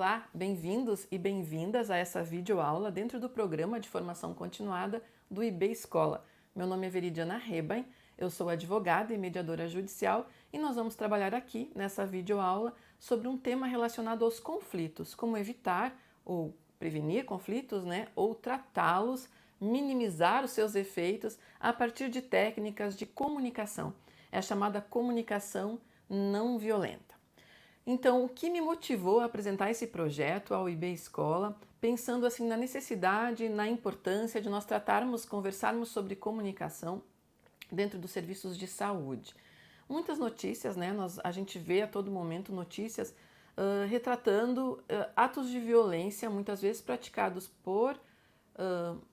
Olá, bem-vindos e bem-vindas a essa videoaula dentro do programa de formação continuada do IB Escola. Meu nome é Veridiana Rebain, eu sou advogada e mediadora judicial e nós vamos trabalhar aqui nessa videoaula sobre um tema relacionado aos conflitos, como evitar ou prevenir conflitos, ou tratá-los, minimizar os seus efeitos a partir de técnicas de comunicação. É a chamada comunicação não violenta. Então, o que me motivou a apresentar esse projeto ao IB Escola, pensando assim na necessidade, na importância de nós conversarmos sobre comunicação dentro dos serviços de saúde. Muitas notícias, a gente vê a todo momento notícias retratando atos de violência, muitas vezes praticados por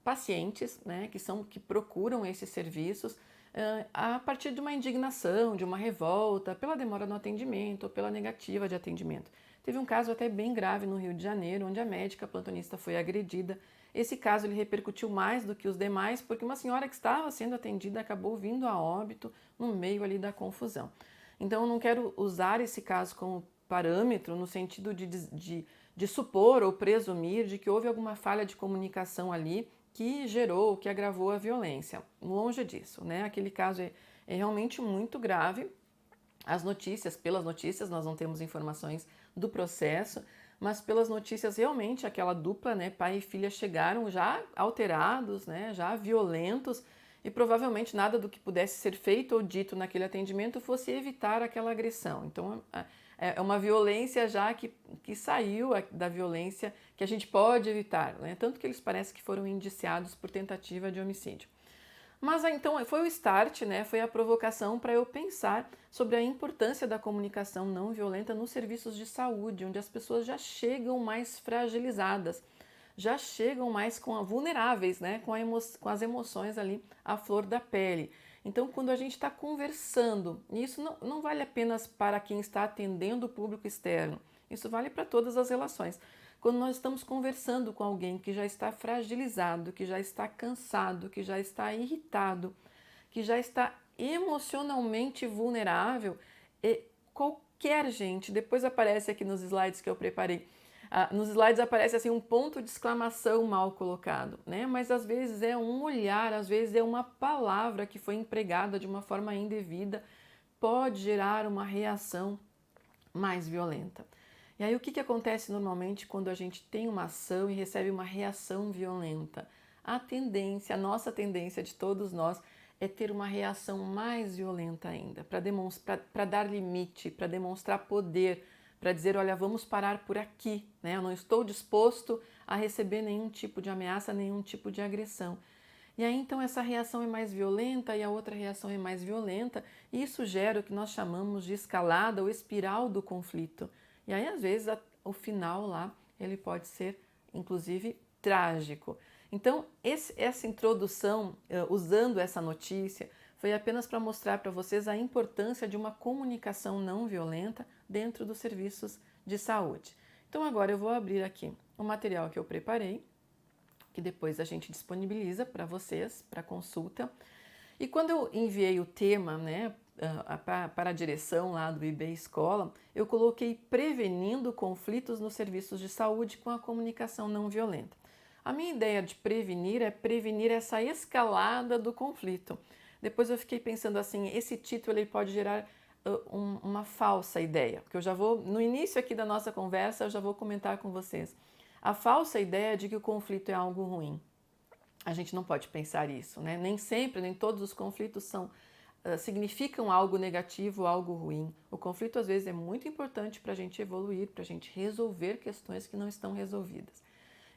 pacientes, que procuram esses serviços, a partir de uma indignação, de uma revolta, pela demora no atendimento ou pela negativa de atendimento. Teve um caso até bem grave no Rio de Janeiro, onde a médica plantonista foi agredida. Esse caso ele repercutiu mais do que os demais, porque uma senhora que estava sendo atendida acabou vindo a óbito no meio ali da confusão. Então eu não quero usar esse caso como parâmetro no sentido de supor ou presumir de que houve alguma falha de comunicação ali que gerou, que agravou a violência. Longe disso, Aquele caso é realmente muito grave. Pelas notícias, nós não temos informações do processo, mas pelas notícias realmente aquela dupla, pai e filha, chegaram já alterados, já violentos, e provavelmente nada do que pudesse ser feito ou dito naquele atendimento fosse evitar aquela agressão. Então é uma violência já que saiu da violência que a gente pode evitar, Tanto que eles parecem que foram indiciados por tentativa de homicídio. Mas então foi o start, foi a provocação para eu pensar sobre a importância da comunicação não violenta nos serviços de saúde, onde as pessoas já chegam mais fragilizadas, já chegam mais vulneráveis, com as emoções ali à flor da pele. Então, quando a gente está conversando, e isso não vale apenas para quem está atendendo o público externo, isso vale para todas as relações. Quando nós estamos conversando com alguém que já está fragilizado, que já está cansado, que já está irritado, que já está emocionalmente vulnerável, qualquer gente, depois aparece aqui nos slides que eu preparei, nos slides aparece assim um ponto de exclamação mal colocado, Mas às vezes é um olhar, às vezes é uma palavra que foi empregada de uma forma indevida, pode gerar uma reação mais violenta. E aí o que acontece normalmente quando a gente tem uma ação e recebe uma reação violenta? A nossa tendência de todos nós é ter uma reação mais violenta ainda, para dar limite, para demonstrar poder, para dizer, olha, vamos parar por aqui, Eu não estou disposto a receber nenhum tipo de ameaça, nenhum tipo de agressão. E aí então essa reação é mais violenta e a outra reação é mais violenta, e isso gera o que nós chamamos de escalada ou espiral do conflito. E aí às vezes o final lá ele pode ser inclusive trágico. Então essa introdução, usando essa notícia, foi apenas para mostrar para vocês a importância de uma comunicação não violenta dentro dos serviços de saúde. Então agora eu vou abrir aqui o material que eu preparei, que depois a gente disponibiliza para vocês, para consulta. E quando eu enviei o tema, para a direção lá do IB Escola, eu coloquei prevenindo conflitos nos serviços de saúde com a comunicação não violenta. A minha ideia de prevenir é prevenir essa escalada do conflito. Depois eu fiquei pensando assim, esse título ele pode gerar uma falsa ideia, porque eu já vou, no início aqui da nossa conversa, eu já vou comentar com vocês. A falsa ideia de que o conflito é algo ruim. A gente não pode pensar isso, Nem sempre, nem todos os conflitos significam algo negativo, algo ruim. O conflito às vezes é muito importante para a gente evoluir, para a gente resolver questões que não estão resolvidas.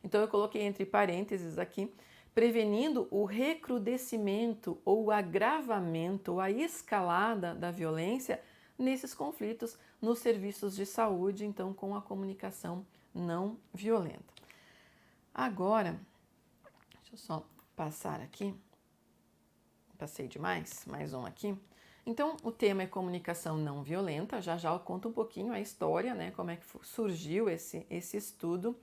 Então eu coloquei entre parênteses aqui, prevenindo o recrudescimento ou o agravamento ou a escalada da violência nesses conflitos nos serviços de saúde, então com a comunicação não violenta. Agora, deixa eu só passar aqui, passei demais, mais um aqui. Então, o tema é comunicação não violenta, já eu conto um pouquinho a história, como é que surgiu esse estudo.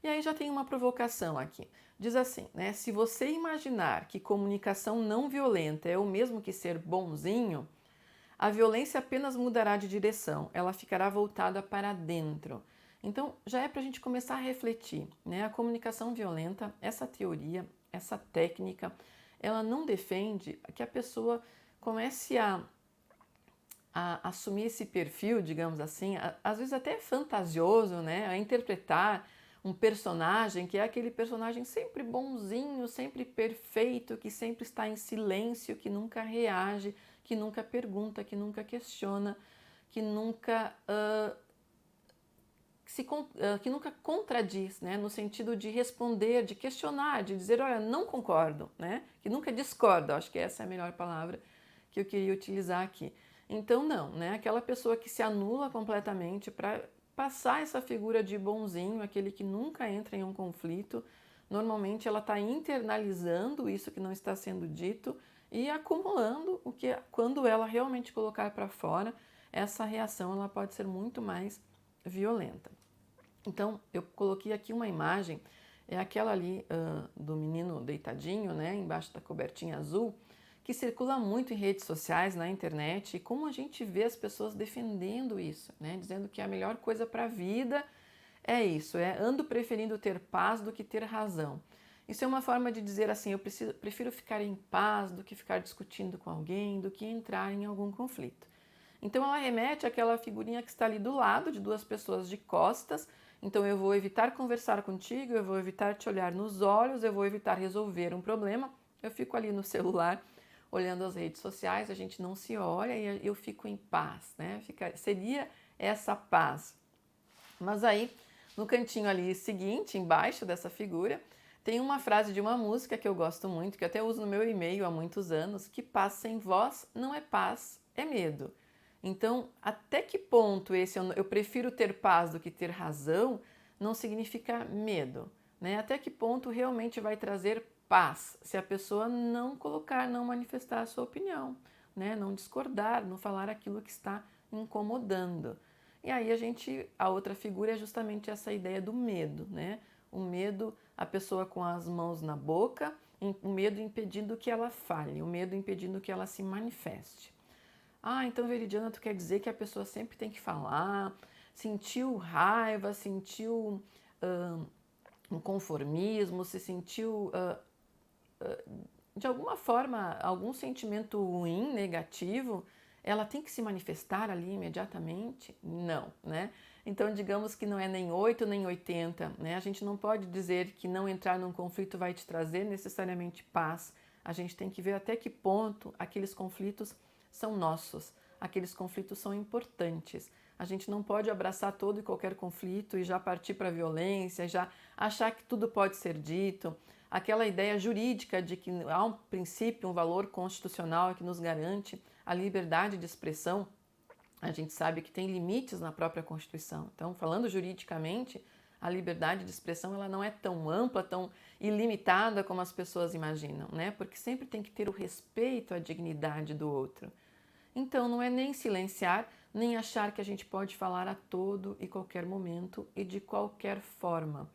E aí já tem uma provocação aqui. Diz assim, se você imaginar que comunicação não violenta é o mesmo que ser bonzinho, a violência apenas mudará de direção, ela ficará voltada para dentro. Então, já é para a gente começar a refletir, né? A comunicação violenta, essa teoria, essa técnica, ela não defende que a pessoa comece a assumir esse perfil, digamos assim, às vezes até fantasioso, né? A interpretar um personagem que é aquele personagem sempre bonzinho, sempre perfeito, que sempre está em silêncio, que nunca reage, que nunca pergunta, que nunca questiona, que nunca que nunca contradiz, né, no sentido de responder, de questionar, de dizer, olha, não concordo, né, que nunca discorda, acho que essa é a melhor palavra que eu queria utilizar aqui. Então, não, né, aquela pessoa que se anula completamente para passar essa figura de bonzinho, aquele que nunca entra em um conflito, normalmente ela está internalizando isso que não está sendo dito e acumulando o que, quando ela realmente colocar para fora, essa reação ela pode ser muito mais violenta. Então, eu coloquei aqui uma imagem, é aquela ali do menino deitadinho, né, embaixo da cobertinha azul, que circula muito em redes sociais, na internet, e como a gente vê as pessoas defendendo isso, né, dizendo que a melhor coisa para a vida é isso, ando preferindo ter paz do que ter razão. Isso é uma forma de dizer assim, eu prefiro ficar em paz do que ficar discutindo com alguém, do que entrar em algum conflito. Então ela remete àquela figurinha que está ali do lado de duas pessoas de costas. Então eu vou evitar conversar contigo, eu vou evitar te olhar nos olhos, eu vou evitar resolver um problema. Eu fico ali no celular olhando as redes sociais, a gente não se olha e eu fico em paz, né? Seria essa paz. Mas aí, no cantinho ali seguinte, embaixo dessa figura, tem uma frase de uma música que eu gosto muito, que eu até uso no meu e-mail há muitos anos, que paz sem voz não é paz, é medo. Então, até que ponto esse eu prefiro ter paz do que ter razão não significa medo, né? Até que ponto realmente vai trazer paz se a pessoa não colocar, não manifestar a sua opinião, né? Não discordar, não falar aquilo que está incomodando. E aí a outra figura é justamente essa ideia do medo, né? O medo, a pessoa com as mãos na boca, o medo impedindo que ela fale, o medo impedindo que ela se manifeste. Ah, então, Veridiana, tu quer dizer que a pessoa sempre tem que falar, sentiu raiva, sentiu um conformismo, se sentiu, de alguma forma, algum sentimento ruim, negativo, ela tem que se manifestar ali imediatamente? Não, né? Então, digamos que não é nem 8 nem 80, né? A gente não pode dizer que não entrar num conflito vai te trazer necessariamente paz. A gente tem que ver até que ponto aqueles conflitos são nossos, aqueles conflitos são importantes. A gente não pode abraçar todo e qualquer conflito e já partir para a violência, já achar que tudo pode ser dito. Aquela ideia jurídica de que há um princípio, um valor constitucional que nos garante a liberdade de expressão, a gente sabe que tem limites na própria Constituição. Então, falando juridicamente, a liberdade de expressão ela não é tão ampla, tão ilimitada como as pessoas imaginam, né? Porque sempre tem que ter o respeito à dignidade do outro. Então, não é nem silenciar, nem achar que a gente pode falar a todo e qualquer momento e de qualquer forma.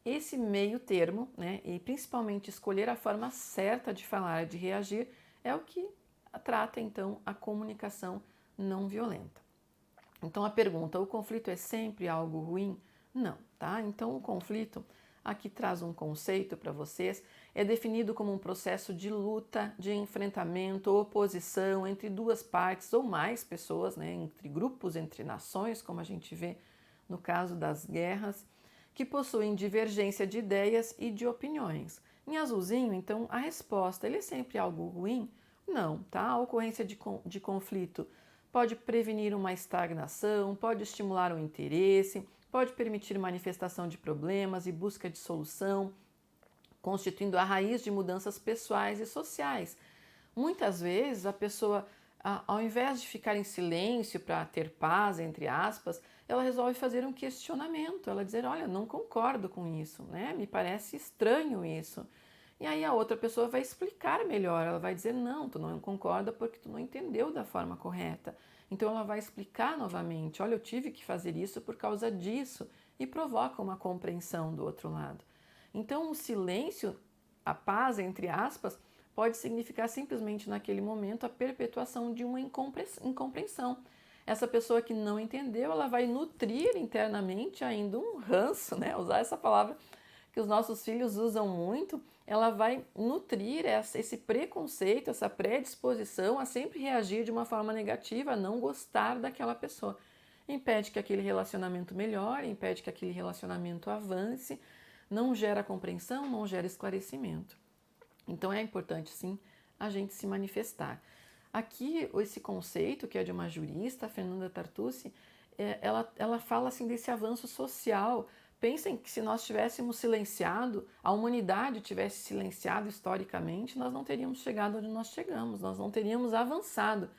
Esse meio termo, né, e principalmente escolher a forma certa de falar, de reagir, é o que trata então a comunicação não violenta. Então a pergunta, o conflito é sempre algo ruim? Não, tá? Então o conflito, aqui traz um conceito para vocês, é definido como um processo de luta, de enfrentamento, oposição entre duas partes ou mais pessoas, né, entre grupos, entre nações, como a gente vê no caso das guerras, que possuem divergência de ideias e de opiniões. Em azulzinho, então, a resposta, ele é sempre algo ruim? Não, tá? A ocorrência de conflito pode prevenir uma estagnação, pode estimular o interesse, pode permitir manifestação de problemas e busca de solução, constituindo a raiz de mudanças pessoais e sociais. Muitas vezes a pessoa, ao invés de ficar em silêncio para ter paz, entre aspas, ela resolve fazer um questionamento, ela dizer, olha, não concordo com isso, né? Me parece estranho isso. E aí a outra pessoa vai explicar melhor, ela vai dizer, não, tu não concorda porque tu não entendeu da forma correta. Então ela vai explicar novamente, olha, eu tive que fazer isso por causa disso, e provoca uma compreensão do outro lado. Então o silêncio, a paz, entre aspas, pode significar simplesmente naquele momento a perpetuação de uma incompreensão. Essa pessoa que não entendeu, ela vai nutrir internamente ainda um ranço, né? Usar essa palavra que os nossos filhos usam muito, ela vai nutrir esse preconceito, essa predisposição a sempre reagir de uma forma negativa, a não gostar daquela pessoa. Impede que aquele relacionamento melhore, impede que aquele relacionamento avance, não gera compreensão, não gera esclarecimento. Então é importante sim a gente se manifestar. Aqui, esse conceito, que é de uma jurista, a Fernanda Tartucci, ela fala assim desse avanço social. Pensem que se nós tivéssemos silenciado, a humanidade tivesse silenciado historicamente, nós não teríamos chegado onde nós chegamos, nós não teríamos avançado,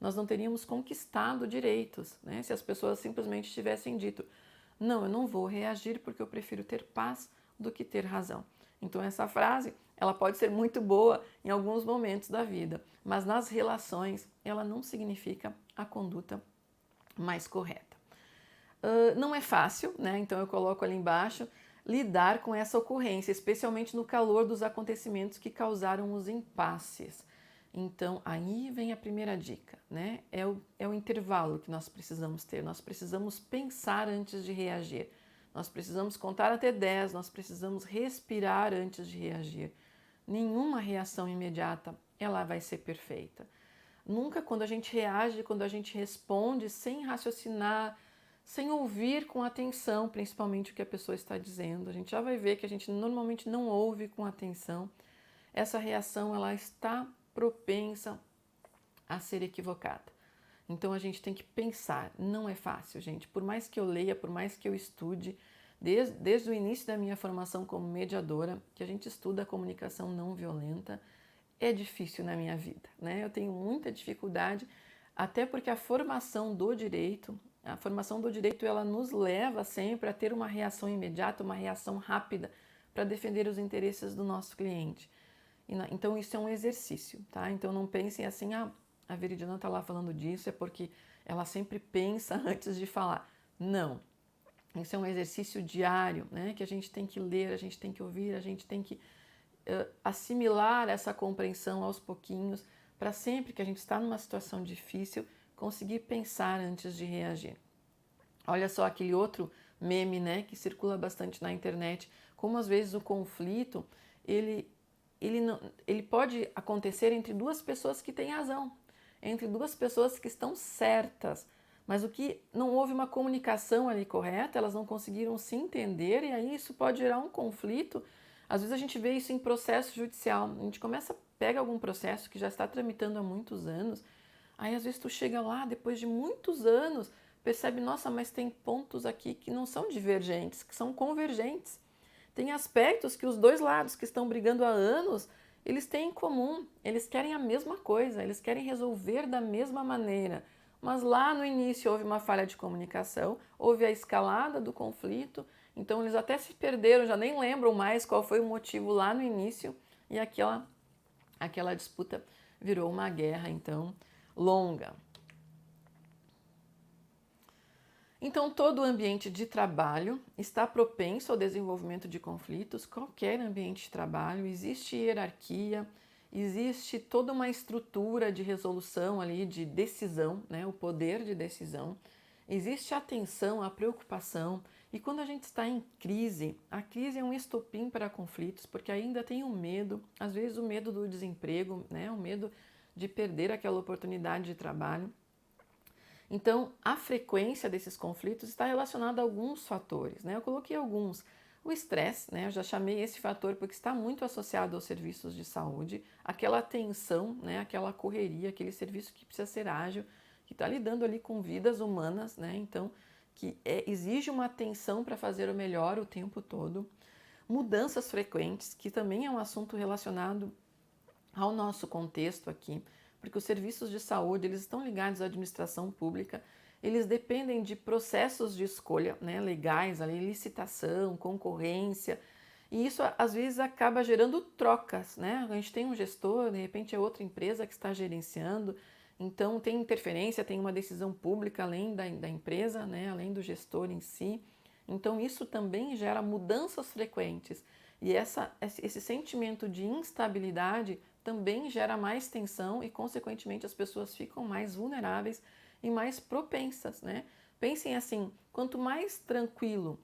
nós não teríamos conquistado direitos, né? Se as pessoas simplesmente tivessem dito, não, eu não vou reagir porque eu prefiro ter paz do que ter razão. Então essa frase, ela pode ser muito boa em alguns momentos da vida, mas nas relações ela não significa a conduta mais correta. Não é fácil, né? Então eu coloco ali embaixo, lidar com essa ocorrência, especialmente no calor dos acontecimentos que causaram os impasses. Então aí vem a primeira dica, né? É o intervalo que nós precisamos ter, nós precisamos pensar antes de reagir. Nós precisamos contar até 10, nós precisamos respirar antes de reagir. Nenhuma reação imediata ela vai ser perfeita. Nunca quando a gente reage, quando a gente responde sem raciocinar, sem ouvir com atenção, principalmente o que a pessoa está dizendo. A gente já vai ver que a gente normalmente não ouve com atenção. Essa reação ela está propensa a ser equivocada. Então a gente tem que pensar, não é fácil, gente. Por mais que eu leia, por mais que eu estude, desde o início da minha formação como mediadora, que a gente estuda a comunicação não violenta, é difícil na minha vida, né? Eu tenho muita dificuldade, até porque a formação do direito ela nos leva sempre a ter uma reação imediata, uma reação rápida para defender os interesses do nosso cliente. Então isso é um exercício, tá? Então não pensem assim, a Veridiana está lá falando disso, é porque ela sempre pensa antes de falar. Não, isso é um exercício diário, né? Que a gente tem que ler, a gente tem que ouvir, a gente tem que assimilar essa compreensão aos pouquinhos, para sempre que a gente está numa situação difícil, conseguir pensar antes de reagir. Olha só aquele outro meme, né, que circula bastante na internet, como às vezes o conflito, ele pode acontecer entre duas pessoas que têm razão, entre duas pessoas que estão certas, mas o que não houve uma comunicação ali correta, elas não conseguiram se entender e aí isso pode gerar um conflito. Às vezes a gente vê isso em processo judicial, a gente pega algum processo que já está tramitando há muitos anos, aí às vezes tu chega lá, depois de muitos anos, percebe, nossa, mas tem pontos aqui que não são divergentes, que são convergentes. Tem aspectos que os dois lados que estão brigando há anos, eles têm em comum, eles querem a mesma coisa, eles querem resolver da mesma maneira. Mas lá no início houve uma falha de comunicação, houve a escalada do conflito, então eles até se perderam, já nem lembram mais qual foi o motivo lá no início, e aquela disputa virou uma guerra, então, longa. Então, todo o ambiente de trabalho está propenso ao desenvolvimento de conflitos, qualquer ambiente de trabalho, existe hierarquia, existe toda uma estrutura de resolução ali, de decisão, né, o poder de decisão, existe a atenção, a preocupação, e quando a gente está em crise, a crise é um estopim para conflitos, porque ainda tem o medo, às vezes o medo do desemprego, né, o medo de perder aquela oportunidade de trabalho. Então, a frequência desses conflitos está relacionada a alguns fatores, né? Eu coloquei alguns. O estresse, né? Eu já chamei esse fator porque está muito associado aos serviços de saúde, aquela tensão, né? Aquela correria, aquele serviço que precisa ser ágil, que está lidando ali com vidas humanas, né? Então, exige uma atenção para fazer o melhor o tempo todo. Mudanças frequentes, que também é um assunto relacionado ao nosso contexto aqui, porque os serviços de saúde eles estão ligados à administração pública, eles dependem de processos de escolha, né, legais, ali, licitação, concorrência, e isso às vezes acaba gerando trocas, né? A gente tem um gestor, de repente é outra empresa que está gerenciando, então tem interferência, tem uma decisão pública além da empresa, né, além do gestor em si, então isso também gera mudanças frequentes, e esse sentimento de instabilidade também gera mais tensão e, consequentemente, as pessoas ficam mais vulneráveis e mais propensas, né? Pensem assim, quanto mais tranquilo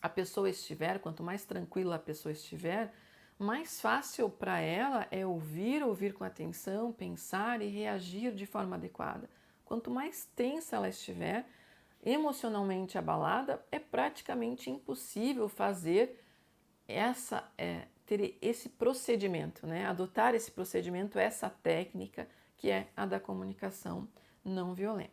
a pessoa estiver, quanto mais tranquila a pessoa estiver, mais fácil para ela é ouvir com atenção, pensar e reagir de forma adequada. Quanto mais tensa ela estiver, emocionalmente abalada, é praticamente impossível fazer ter esse procedimento, né? Adotar esse procedimento, essa técnica que é a da comunicação não violenta.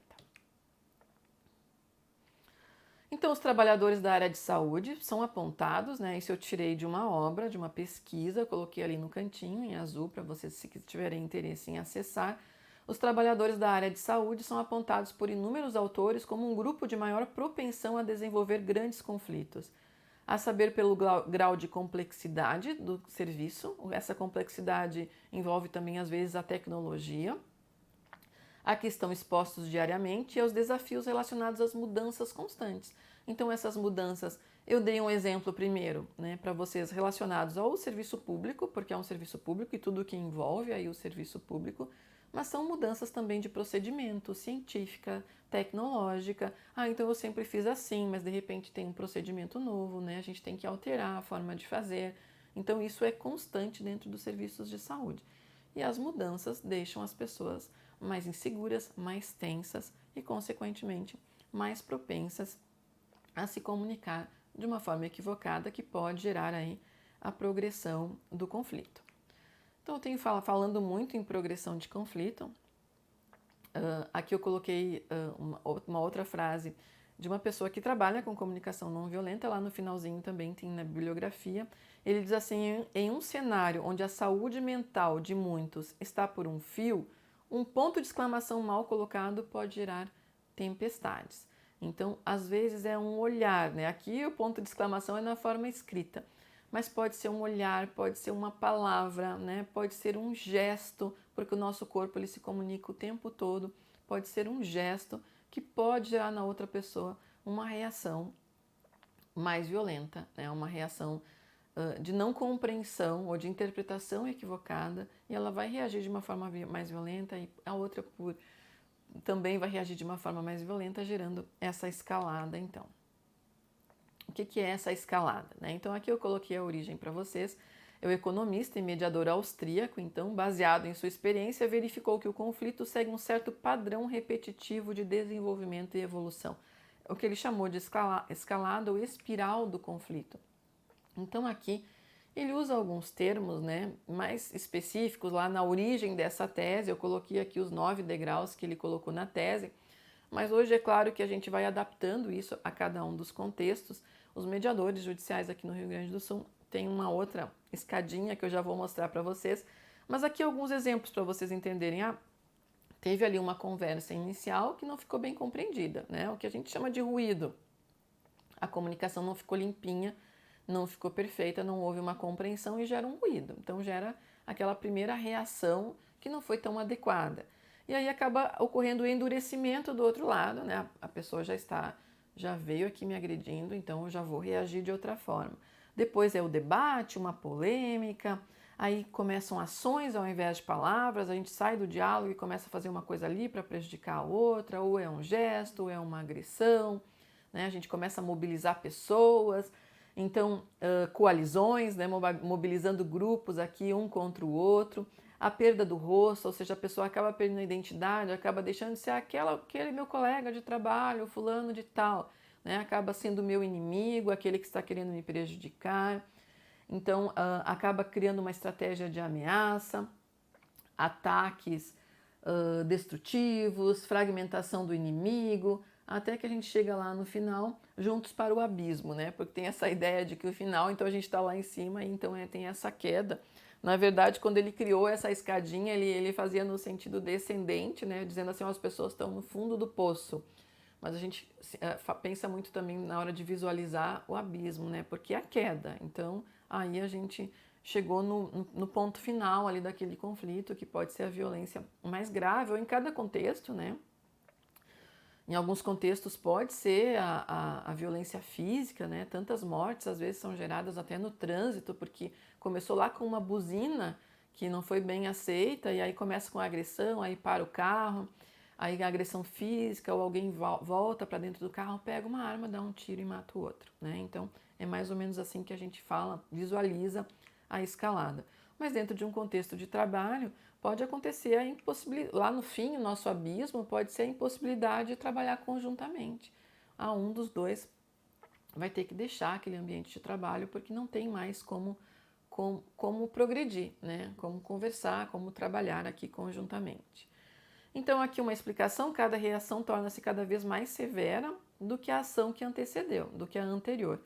Então, os trabalhadores da área de saúde são apontados, né? Isso eu tirei de uma obra, de uma pesquisa, coloquei ali no cantinho em azul para vocês, se tiverem interesse em acessar. Os trabalhadores da área de saúde são apontados por inúmeros autores como um grupo de maior propensão a desenvolver grandes conflitos, a saber pelo grau de complexidade do serviço. Essa complexidade envolve também, às vezes, a tecnologia, a que estão expostos diariamente e aos desafios relacionados às mudanças constantes. Então, essas mudanças, eu dei um exemplo primeiro, né, para vocês relacionados ao serviço público, porque é um serviço público e tudo que envolve aí o serviço público, mas são mudanças também de procedimento, científica, tecnológica. Então eu sempre fiz assim, mas de repente tem um procedimento novo, né? A gente tem que alterar a forma de fazer. Então isso é constante dentro dos serviços de saúde. E as mudanças deixam as pessoas mais inseguras, mais tensas e, consequentemente, mais propensas a se comunicar de uma forma equivocada que pode gerar aí a progressão do conflito. Então, eu tenho falando muito em progressão de conflito. Aqui eu coloquei uma outra frase de uma pessoa que trabalha com comunicação não violenta, lá no finalzinho também tem na bibliografia. Ele diz assim: em um cenário onde a saúde mental de muitos está por um fio, um ponto de exclamação mal colocado pode gerar tempestades. Então, às vezes é um olhar, né? Aqui o ponto de exclamação é na forma escrita, mas pode ser um olhar, pode ser uma palavra, né? Pode ser um gesto, porque o nosso corpo ele se comunica o tempo todo. Pode ser um gesto que pode gerar na outra pessoa uma reação mais violenta, né? Uma reação de não compreensão ou de interpretação equivocada, e ela vai reagir de uma forma mais violenta e a outra também vai reagir de uma forma mais violenta, gerando essa escalada, então. O que é essa escalada, né? Então aqui eu coloquei a origem para vocês. O economista e mediador austríaco, então, baseado em sua experiência, verificou que o conflito segue um certo padrão repetitivo de desenvolvimento e evolução, o que ele chamou de escalada ou espiral do conflito. Então aqui ele usa alguns termos, né, mais específicos lá na origem dessa tese. Eu coloquei aqui os 9 degraus que ele colocou na tese, mas hoje é claro que a gente vai adaptando isso a cada um dos contextos. Os mediadores judiciais aqui no Rio Grande do Sul têm uma outra escadinha que eu já vou mostrar para vocês, mas aqui alguns exemplos para vocês entenderem. Teve ali uma conversa inicial que não ficou bem compreendida, né, o que a gente chama de ruído. A comunicação não ficou limpinha, não ficou perfeita, não houve uma compreensão e gera um ruído. Então gera aquela primeira reação que não foi tão adequada. E aí acaba ocorrendo o endurecimento do outro lado, né? A pessoa já veio aqui me agredindo, então eu já vou reagir de outra forma. Depois é o debate, uma polêmica, aí começam ações ao invés de palavras, a gente sai do diálogo e começa a fazer uma coisa ali para prejudicar a outra, ou é um gesto, ou é uma agressão, né? A gente começa a mobilizar pessoas. Então, coalizões, né, mobilizando grupos aqui um contra o outro, a perda do rosto, ou seja, a pessoa acaba perdendo a identidade, acaba deixando de ser aquele meu colega de trabalho, fulano de tal, né, acaba sendo meu inimigo, aquele que está querendo me prejudicar. Então, acaba criando uma estratégia de ameaça, ataques destrutivos, fragmentação do inimigo, até que a gente chega lá no final, juntos para o abismo, né? Porque tem essa ideia de que o final, então a gente está lá em cima e então tem essa queda. Na verdade, quando ele criou essa escadinha, ele fazia no sentido descendente, né? Dizendo assim, as pessoas estão no fundo do poço. Mas a gente pensa muito também na hora de visualizar o abismo, né? Porque é a queda. Então, aí a gente chegou no ponto final ali daquele conflito, que pode ser a violência mais grave, ou em cada contexto, né? Em alguns contextos pode ser a violência física, né? Tantas mortes às vezes são geradas até no trânsito, porque começou lá com uma buzina que não foi bem aceita, e aí começa com a agressão, aí para o carro. aí a agressão física, ou alguém volta para dentro do carro, pega uma arma, dá um tiro e mata o outro, né? Então é mais ou menos assim que a gente fala, visualiza a escalada. Mas dentro de um contexto de trabalho, pode acontecer a impossibilidade, lá no fim, o nosso abismo pode ser a impossibilidade de trabalhar conjuntamente. Um dos dois vai ter que deixar aquele ambiente de trabalho porque não tem mais como progredir, né? Como conversar, como trabalhar aqui conjuntamente. Então, aqui uma explicação: cada reação torna-se cada vez mais severa do que a ação que antecedeu, do que a anterior,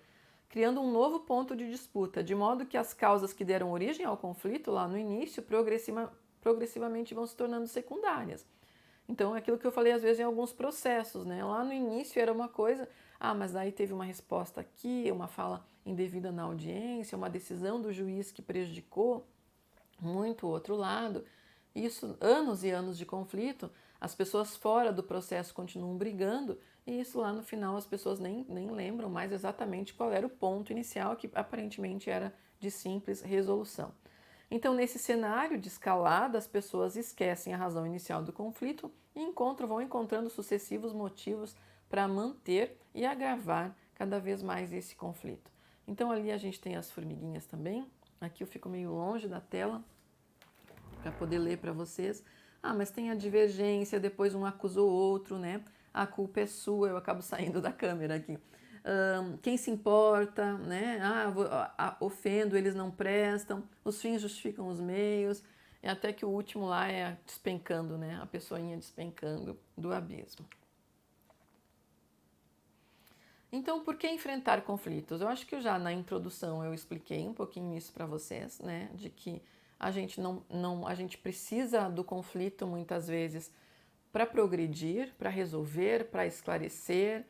criando um novo ponto de disputa, de modo que as causas que deram origem ao conflito lá no início progressivamente vão se tornando secundárias. Então, é aquilo que eu falei às vezes em alguns processos, né? Lá no início era uma coisa, mas daí teve uma resposta aqui, uma fala indevida na audiência, uma decisão do juiz que prejudicou muito o outro lado. Isso, anos e anos de conflito, as pessoas fora do processo continuam brigando, e isso lá no final as pessoas nem lembram mais exatamente qual era o ponto inicial, que aparentemente era de simples resolução. Então, nesse cenário de escalada, as pessoas esquecem a razão inicial do conflito e vão encontrando sucessivos motivos para manter e agravar cada vez mais esse conflito. Então, ali a gente tem as formiguinhas também. Aqui eu fico meio longe da tela para poder ler para vocês. Mas tem a divergência, depois um acusa o outro, né? A culpa é sua, eu acabo saindo da câmera aqui. Quem se importa, né? Ofendo, eles não prestam, os fins justificam os meios, e até que o último lá é despencando, né? A pessoinha despencando do abismo. Então, por que enfrentar conflitos? Eu acho que já na introdução eu expliquei um pouquinho isso para vocês, né? De que a gente a gente precisa do conflito muitas vezes para progredir, para resolver, para esclarecer.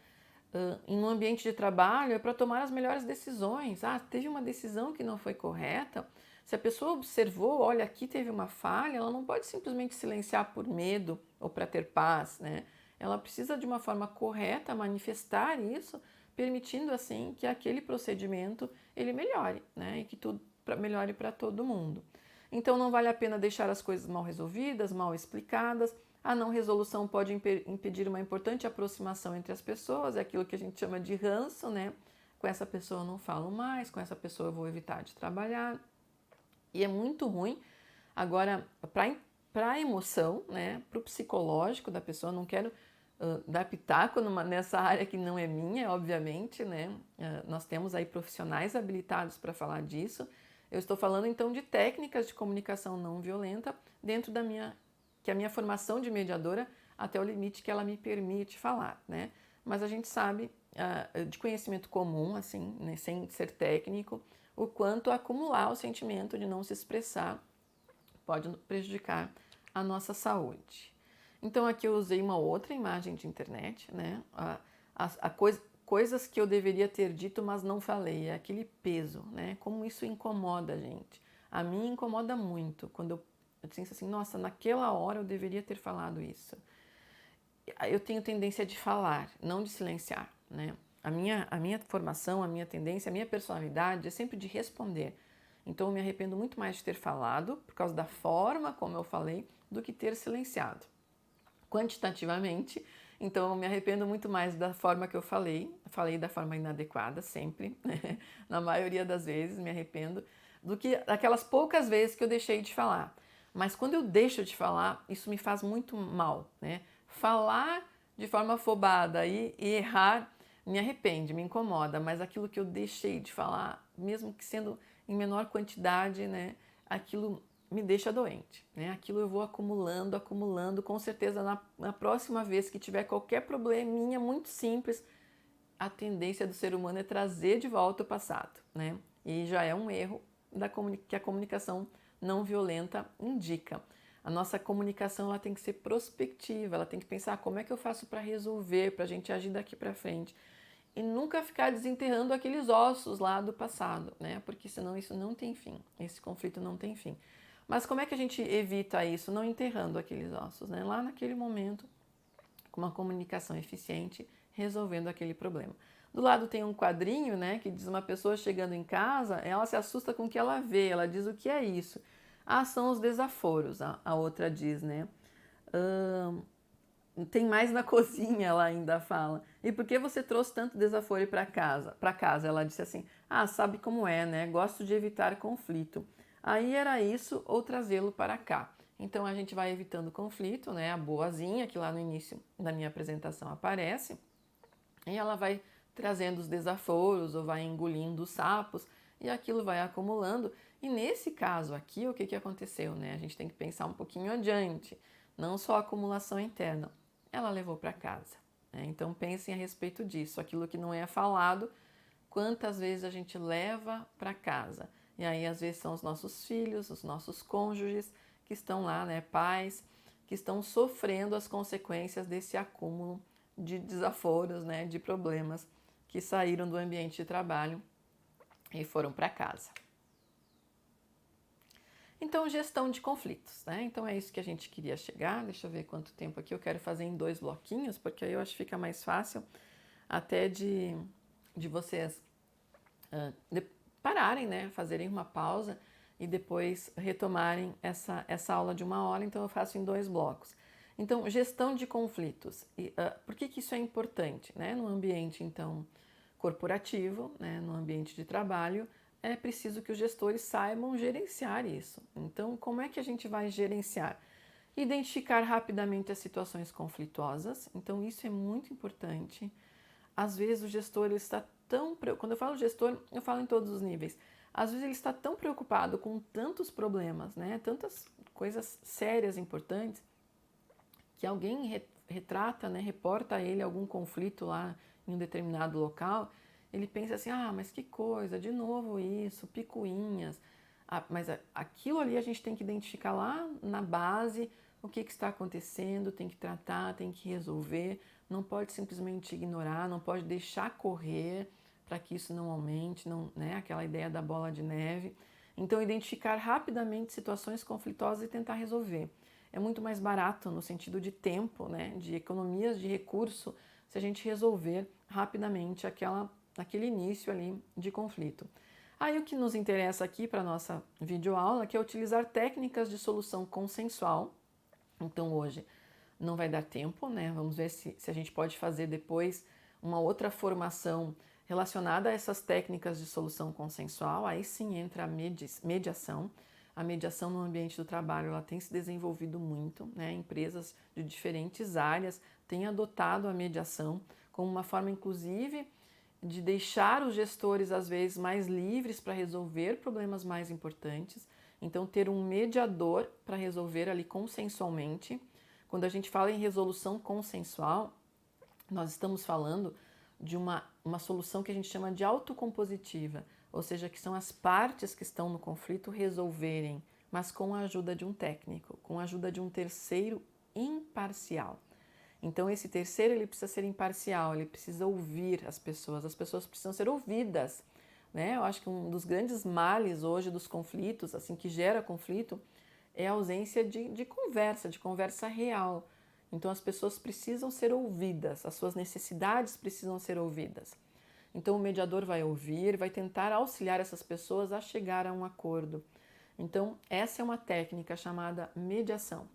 Em um ambiente de trabalho é para tomar as melhores decisões. Teve uma decisão que não foi correta. Se a pessoa observou, olha, aqui teve uma falha, ela não pode simplesmente silenciar por medo ou para ter paz, né? Ela precisa de uma forma correta manifestar isso, permitindo assim que aquele procedimento ele melhore, né? E que tudo melhore para todo mundo. Então não vale a pena deixar as coisas mal resolvidas, mal explicadas. A não resolução pode impedir uma importante aproximação entre as pessoas, é aquilo que a gente chama de ranço, né? Com essa pessoa eu não falo mais, com essa pessoa eu vou evitar de trabalhar. E é muito ruim. Agora, para a emoção, né? Para o psicológico da pessoa, não quero dar pitaco nessa área que não é minha, obviamente, né? Nós temos aí profissionais habilitados para falar disso. Eu estou falando então de técnicas de comunicação não violenta dentro da minha formação de mediadora, até o limite que ela me permite falar, né? Mas a gente sabe, de conhecimento comum, assim, né, sem ser técnico, o quanto acumular o sentimento de não se expressar pode prejudicar a nossa saúde. Então aqui eu usei uma outra imagem de internet, né? Coisas que eu deveria ter dito, mas não falei, é aquele peso, né? Como isso incomoda a gente. A mim incomoda muito quando eu penso assim, nossa, naquela hora eu deveria ter falado isso. Eu tenho tendência de falar, não de silenciar, né? A minha formação, a minha tendência, a minha personalidade é sempre de responder. Então eu me arrependo muito mais de ter falado, por causa da forma como eu falei, do que ter silenciado. Quantitativamente, então eu me arrependo muito mais da forma que eu falei da forma inadequada sempre, né? Na maioria das vezes me arrependo, do que aquelas poucas vezes que eu deixei de falar. Mas quando eu deixo de falar, isso me faz muito mal, né? Falar de forma afobada e errar me arrepende, me incomoda, mas aquilo que eu deixei de falar, mesmo que sendo em menor quantidade, né? Aquilo me deixa doente, né? Aquilo eu vou acumulando, com certeza na próxima vez que tiver qualquer probleminha muito simples, a tendência do ser humano é trazer de volta o passado, né? E já é um erro que a comunicação não violenta indica. A nossa comunicação ela tem que ser prospectiva, ela tem que pensar como é que eu faço para resolver, para a gente agir daqui para frente. E nunca ficar desenterrando aqueles ossos lá do passado, né? Porque senão isso não tem fim, esse conflito não tem fim. Mas como é que a gente evita isso? Não enterrando aqueles ossos, né? Lá naquele momento, com uma comunicação eficiente, resolvendo aquele problema. Do lado tem um quadrinho, né, que diz uma pessoa chegando em casa, ela se assusta com o que ela vê, ela diz o que é isso. São os desaforos, a outra diz, né? tem mais na cozinha, ela ainda fala. E por que você trouxe tanto desaforo para casa? Para casa, ela disse assim: "Ah, sabe como é, né? Gosto de evitar conflito." Aí era isso ou trazê-lo para cá. Então a gente vai evitando conflito, né? A boazinha que lá no início da minha apresentação aparece, e ela vai trazendo os desaforos ou vai engolindo os sapos e aquilo vai acumulando. E nesse caso aqui, o que que aconteceu, né? A gente tem que pensar um pouquinho adiante, não só a acumulação interna. Ela levou para casa, né? Então pensem a respeito disso, aquilo que não é falado, quantas vezes a gente leva para casa. E aí às vezes são os nossos filhos, os nossos cônjuges que estão lá, né, pais, que estão sofrendo as consequências desse acúmulo de desaforos, né, de problemas que saíram do ambiente de trabalho e foram para casa. Então, gestão de conflitos, né? Então é isso que a gente queria chegar. Deixa eu ver quanto tempo aqui. Eu quero fazer em 2 bloquinhos, porque aí eu acho que fica mais fácil até de vocês pararem, né? Fazerem uma pausa e depois retomarem essa aula de 1 hora. Então eu faço em 2 blocos. Então, gestão de conflitos. Por que que isso é importante, né? No ambiente, então, corporativo, né? No ambiente de trabalho, é preciso que os gestores saibam gerenciar isso. Então, como é que a gente vai gerenciar? Identificar rapidamente as situações conflituosas. Então, isso é muito importante. Às vezes o gestor ele está tão... Quando eu falo gestor, eu falo em todos os níveis. Às vezes ele está tão preocupado com tantos problemas, né? Tantas coisas sérias, importantes, que alguém retrata, né? Reporta a ele algum conflito lá em um determinado local, ele pensa assim, ah, mas que coisa, de novo isso, picuinhas. Mas aquilo ali a gente tem que identificar lá na base o que está acontecendo, tem que tratar, tem que resolver, não pode simplesmente ignorar, não pode deixar correr para que isso não aumente, não, né? Aquela ideia da bola de neve. Então, identificar rapidamente situações conflituosas e tentar resolver. É muito mais barato no sentido de tempo, né? De economias de recurso, se a gente resolver rapidamente aquele início ali de conflito. Aí o que nos interessa aqui para a nossa videoaula que é utilizar técnicas de solução consensual. Então hoje não vai dar tempo, né? Vamos ver se a gente pode fazer depois uma outra formação relacionada a essas técnicas de solução consensual. Aí sim entra a mediação. A mediação no ambiente do trabalho ela tem se desenvolvido muito, né? Empresas de diferentes áreas têm adotado a mediação como uma forma, inclusive, de deixar os gestores, às vezes, mais livres para resolver problemas mais importantes. Então, ter um mediador para resolver ali consensualmente. Quando a gente fala em resolução consensual, nós estamos falando de uma solução que a gente chama de autocompositiva, ou seja, que são as partes que estão no conflito resolverem, mas com a ajuda de um técnico, com a ajuda de um terceiro imparcial. Então esse terceiro ele precisa ser imparcial, ele precisa ouvir as pessoas precisam ser ouvidas, né? Eu acho que um dos grandes males hoje dos conflitos, assim, que gera conflito, é a ausência de conversa real. Então as pessoas precisam ser ouvidas, as suas necessidades precisam ser ouvidas. Então o mediador vai ouvir, vai tentar auxiliar essas pessoas a chegar a um acordo. Então essa é uma técnica chamada mediação,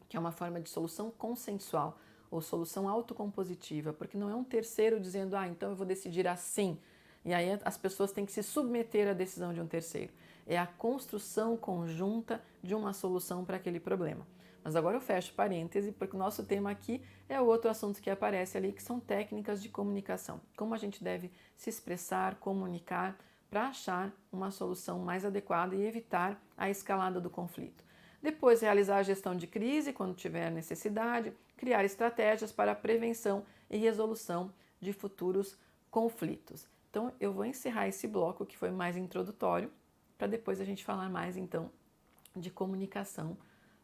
que é uma forma de solução consensual ou solução autocompositiva, porque não é um terceiro dizendo, ah, então eu vou decidir assim, e aí as pessoas têm que se submeter à decisão de um terceiro. É a construção conjunta de uma solução para aquele problema. Mas agora eu fecho parêntese, porque o nosso tema aqui é o outro assunto que aparece ali, que são técnicas de comunicação. Como a gente deve se expressar, comunicar, para achar uma solução mais adequada e evitar a escalada do conflito. Depois, realizar a gestão de crise quando tiver necessidade, criar estratégias para a prevenção e resolução de futuros conflitos. Então, eu vou encerrar esse bloco que foi mais introdutório, para depois a gente falar mais, então, de comunicação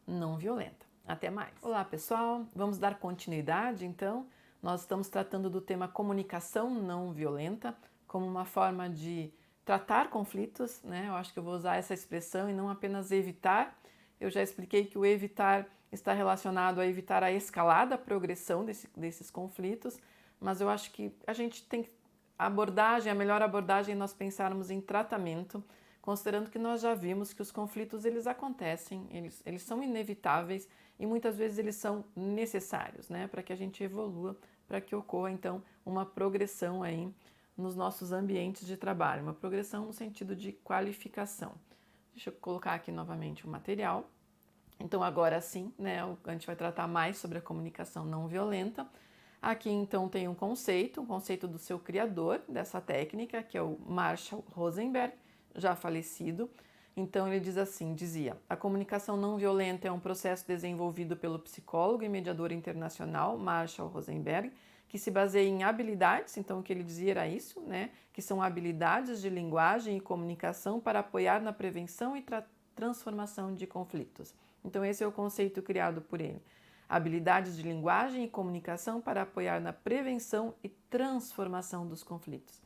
não violenta. Até mais! Olá, pessoal! Vamos dar continuidade, então. Nós estamos tratando do tema comunicação não violenta como uma forma de tratar conflitos, né? Eu acho que eu vou usar essa expressão e não apenas evitar. Eu já expliquei que o evitar está relacionado a evitar a escalada, a progressão desses conflitos, mas eu acho que a gente tem a melhor abordagem é nós pensarmos em tratamento considerando que nós já vimos que os conflitos eles acontecem, eles são inevitáveis e muitas vezes eles são necessários, né, para que a gente evolua, para que ocorra então uma progressão aí nos nossos ambientes de trabalho, uma progressão no sentido de qualificação. Deixa eu colocar aqui novamente o material. Então agora sim, né, a gente vai tratar mais sobre a comunicação não violenta. Aqui então tem um conceito do seu criador dessa técnica, que é o Marshall Rosenberg, já falecido. Então ele diz assim, dizia: a comunicação não violenta é um processo desenvolvido pelo psicólogo e mediador internacional Marshall Rosenberg, que se baseia em habilidades, então o que ele dizia era isso, né, que são habilidades de linguagem e comunicação para apoiar na prevenção e transformação de conflitos. Então esse é o conceito criado por ele. Habilidades de linguagem e comunicação para apoiar na prevenção e transformação dos conflitos.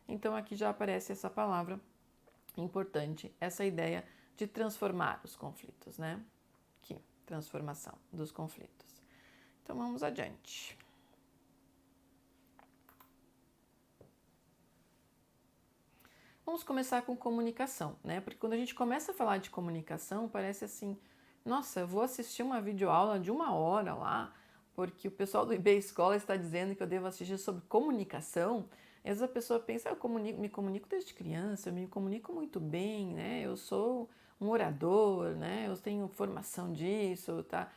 Então aqui já aparece essa palavra importante, essa ideia de transformar os conflitos, né? Aqui, transformação dos conflitos. Então vamos adiante. Vamos começar com comunicação, né? Porque quando a gente começa a falar de comunicação, parece assim, nossa, eu vou assistir uma videoaula de 1 hora lá, porque o pessoal do IB Escola está dizendo que eu devo assistir sobre comunicação. E às vezes a pessoa pensa, me comunico desde criança, eu me comunico muito bem, né? Eu sou um orador, né? Eu tenho formação disso, tá?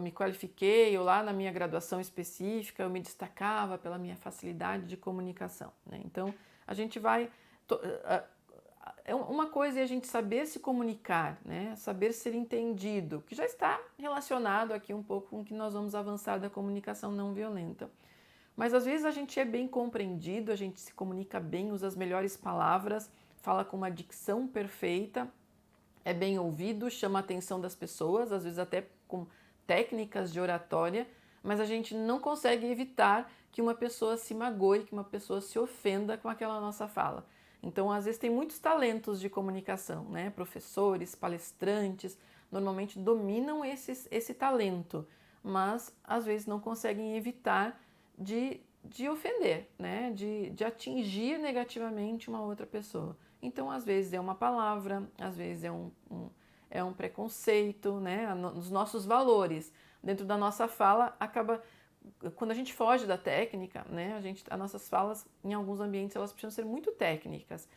Me qualifiquei, eu lá na minha graduação específica, eu me destacava pela minha facilidade de comunicação, né? Então, a gente vai... Uma coisa é a gente saber se comunicar, né? Saber ser entendido, que já está relacionado aqui um pouco com o que nós vamos avançar da comunicação não violenta. Mas às vezes a gente é bem compreendido, a gente se comunica bem, usa as melhores palavras, fala com uma dicção perfeita, é bem ouvido, chama a atenção das pessoas, às vezes até com técnicas de oratória, mas a gente não consegue evitar que uma pessoa se magoe, que uma pessoa se ofenda com aquela nossa fala. Então, às vezes, tem muitos talentos de comunicação, né? Professores, palestrantes, normalmente dominam esse talento, mas às vezes não conseguem evitar de ofender, né? De atingir negativamente uma outra pessoa. Então, às vezes é uma palavra, às vezes é um preconceito, né? Os nossos valores dentro da nossa fala acaba... Quando a gente foge da técnica, né, as nossas falas, em alguns ambientes, elas precisam ser muito técnicas.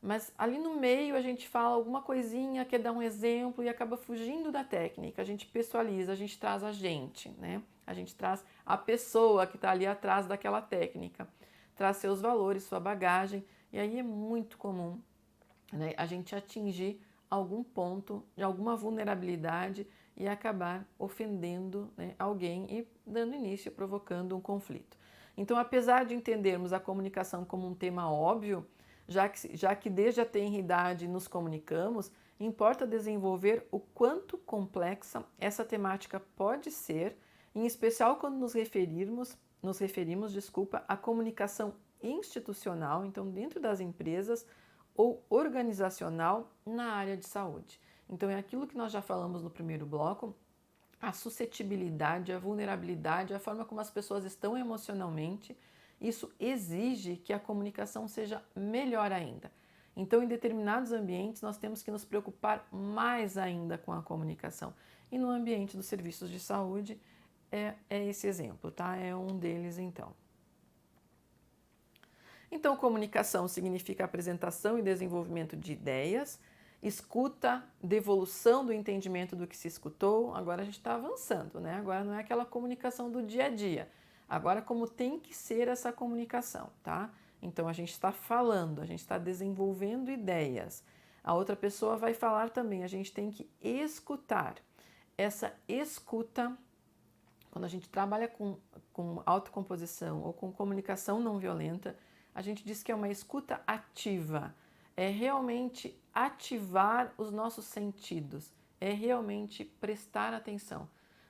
Mas ali no meio a gente fala alguma coisinha, quer dar um exemplo e acaba fugindo da técnica. A gente pessoaliza, a gente traz a gente, né? A gente traz a pessoa que está ali atrás daquela técnica. Traz seus valores, sua bagagem. E aí é muito comum, né, a gente atingir algum ponto de alguma vulnerabilidade e acabar ofendendo, né, alguém e dando início, provocando um conflito. Então, apesar de entendermos a comunicação como um tema óbvio, já que desde a tenridade nos comunicamos, importa desenvolver o quanto complexa essa temática pode ser, em especial quando nos referimos, à comunicação institucional, então dentro das empresas, ou organizacional na área de saúde. Então é aquilo que nós já falamos no primeiro bloco, a suscetibilidade, a vulnerabilidade, a forma como as pessoas estão emocionalmente, isso exige que a comunicação seja melhor ainda. Então, em determinados ambientes, nós temos que nos preocupar mais ainda com a comunicação. E no ambiente dos serviços de saúde, é esse exemplo, tá? É um deles, então. Então, comunicação significa apresentação e desenvolvimento de ideias, escuta, devolução do entendimento do que se escutou. Agora a gente está avançando, né? Agora não é aquela comunicação do dia a dia. Agora, como tem que ser essa comunicação, tá? Então, a gente está falando, a gente está desenvolvendo ideias. A outra pessoa vai falar também, a gente tem que escutar. Essa escuta, quando a gente trabalha com autocomposição ou com comunicação não violenta, a gente diz que é uma escuta ativa, é realmente ativar os nossos sentidos, é realmente prestar atenção.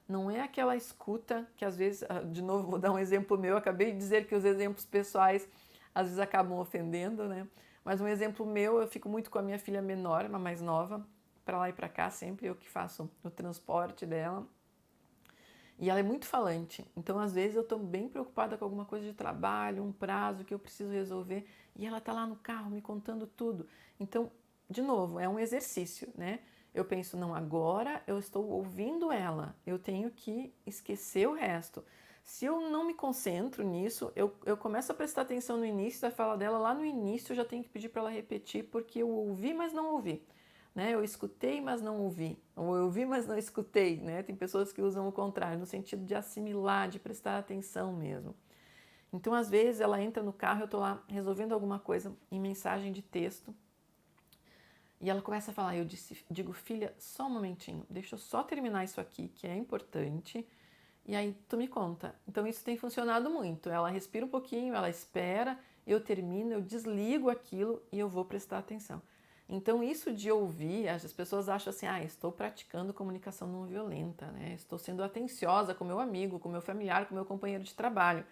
Não é aquela escuta que às vezes, de novo, vou dar um exemplo meu, acabei de dizer que os exemplos pessoais às vezes acabam ofendendo, né? Mas um exemplo meu, eu fico muito com a minha filha menor, uma mais nova, para lá e para cá, sempre eu que faço o transporte dela. E ela é muito falante, então às vezes eu estou bem preocupada com alguma coisa de trabalho, um prazo que eu preciso resolver, e ela está lá no carro me contando tudo. Então, de novo, é um exercício, né? Eu penso, não, agora eu estou ouvindo ela, eu tenho que esquecer o resto. Se eu não me concentro nisso, eu começo a prestar atenção no início da fala dela, lá no início eu já tenho que pedir para ela repetir, porque eu ouvi, mas não ouvi. Né? Eu escutei, mas não ouvi. Ou eu ouvi, mas não escutei. Né? Tem pessoas que usam o contrário, no sentido de assimilar, de prestar atenção mesmo. Então, às vezes, ela entra no carro, eu estou lá resolvendo alguma coisa em mensagem de texto, e ela começa a falar, digo, filha, só um momentinho, deixa eu só terminar isso aqui, que é importante, e aí tu me conta. Então isso tem funcionado muito. Ela respira um pouquinho, ela espera, eu termino, eu desligo aquilo e eu vou prestar atenção. Então isso de ouvir, as pessoas acham assim, estou praticando comunicação não violenta, né? Estou sendo atenciosa com meu amigo, com meu familiar, com meu companheiro de trabalho.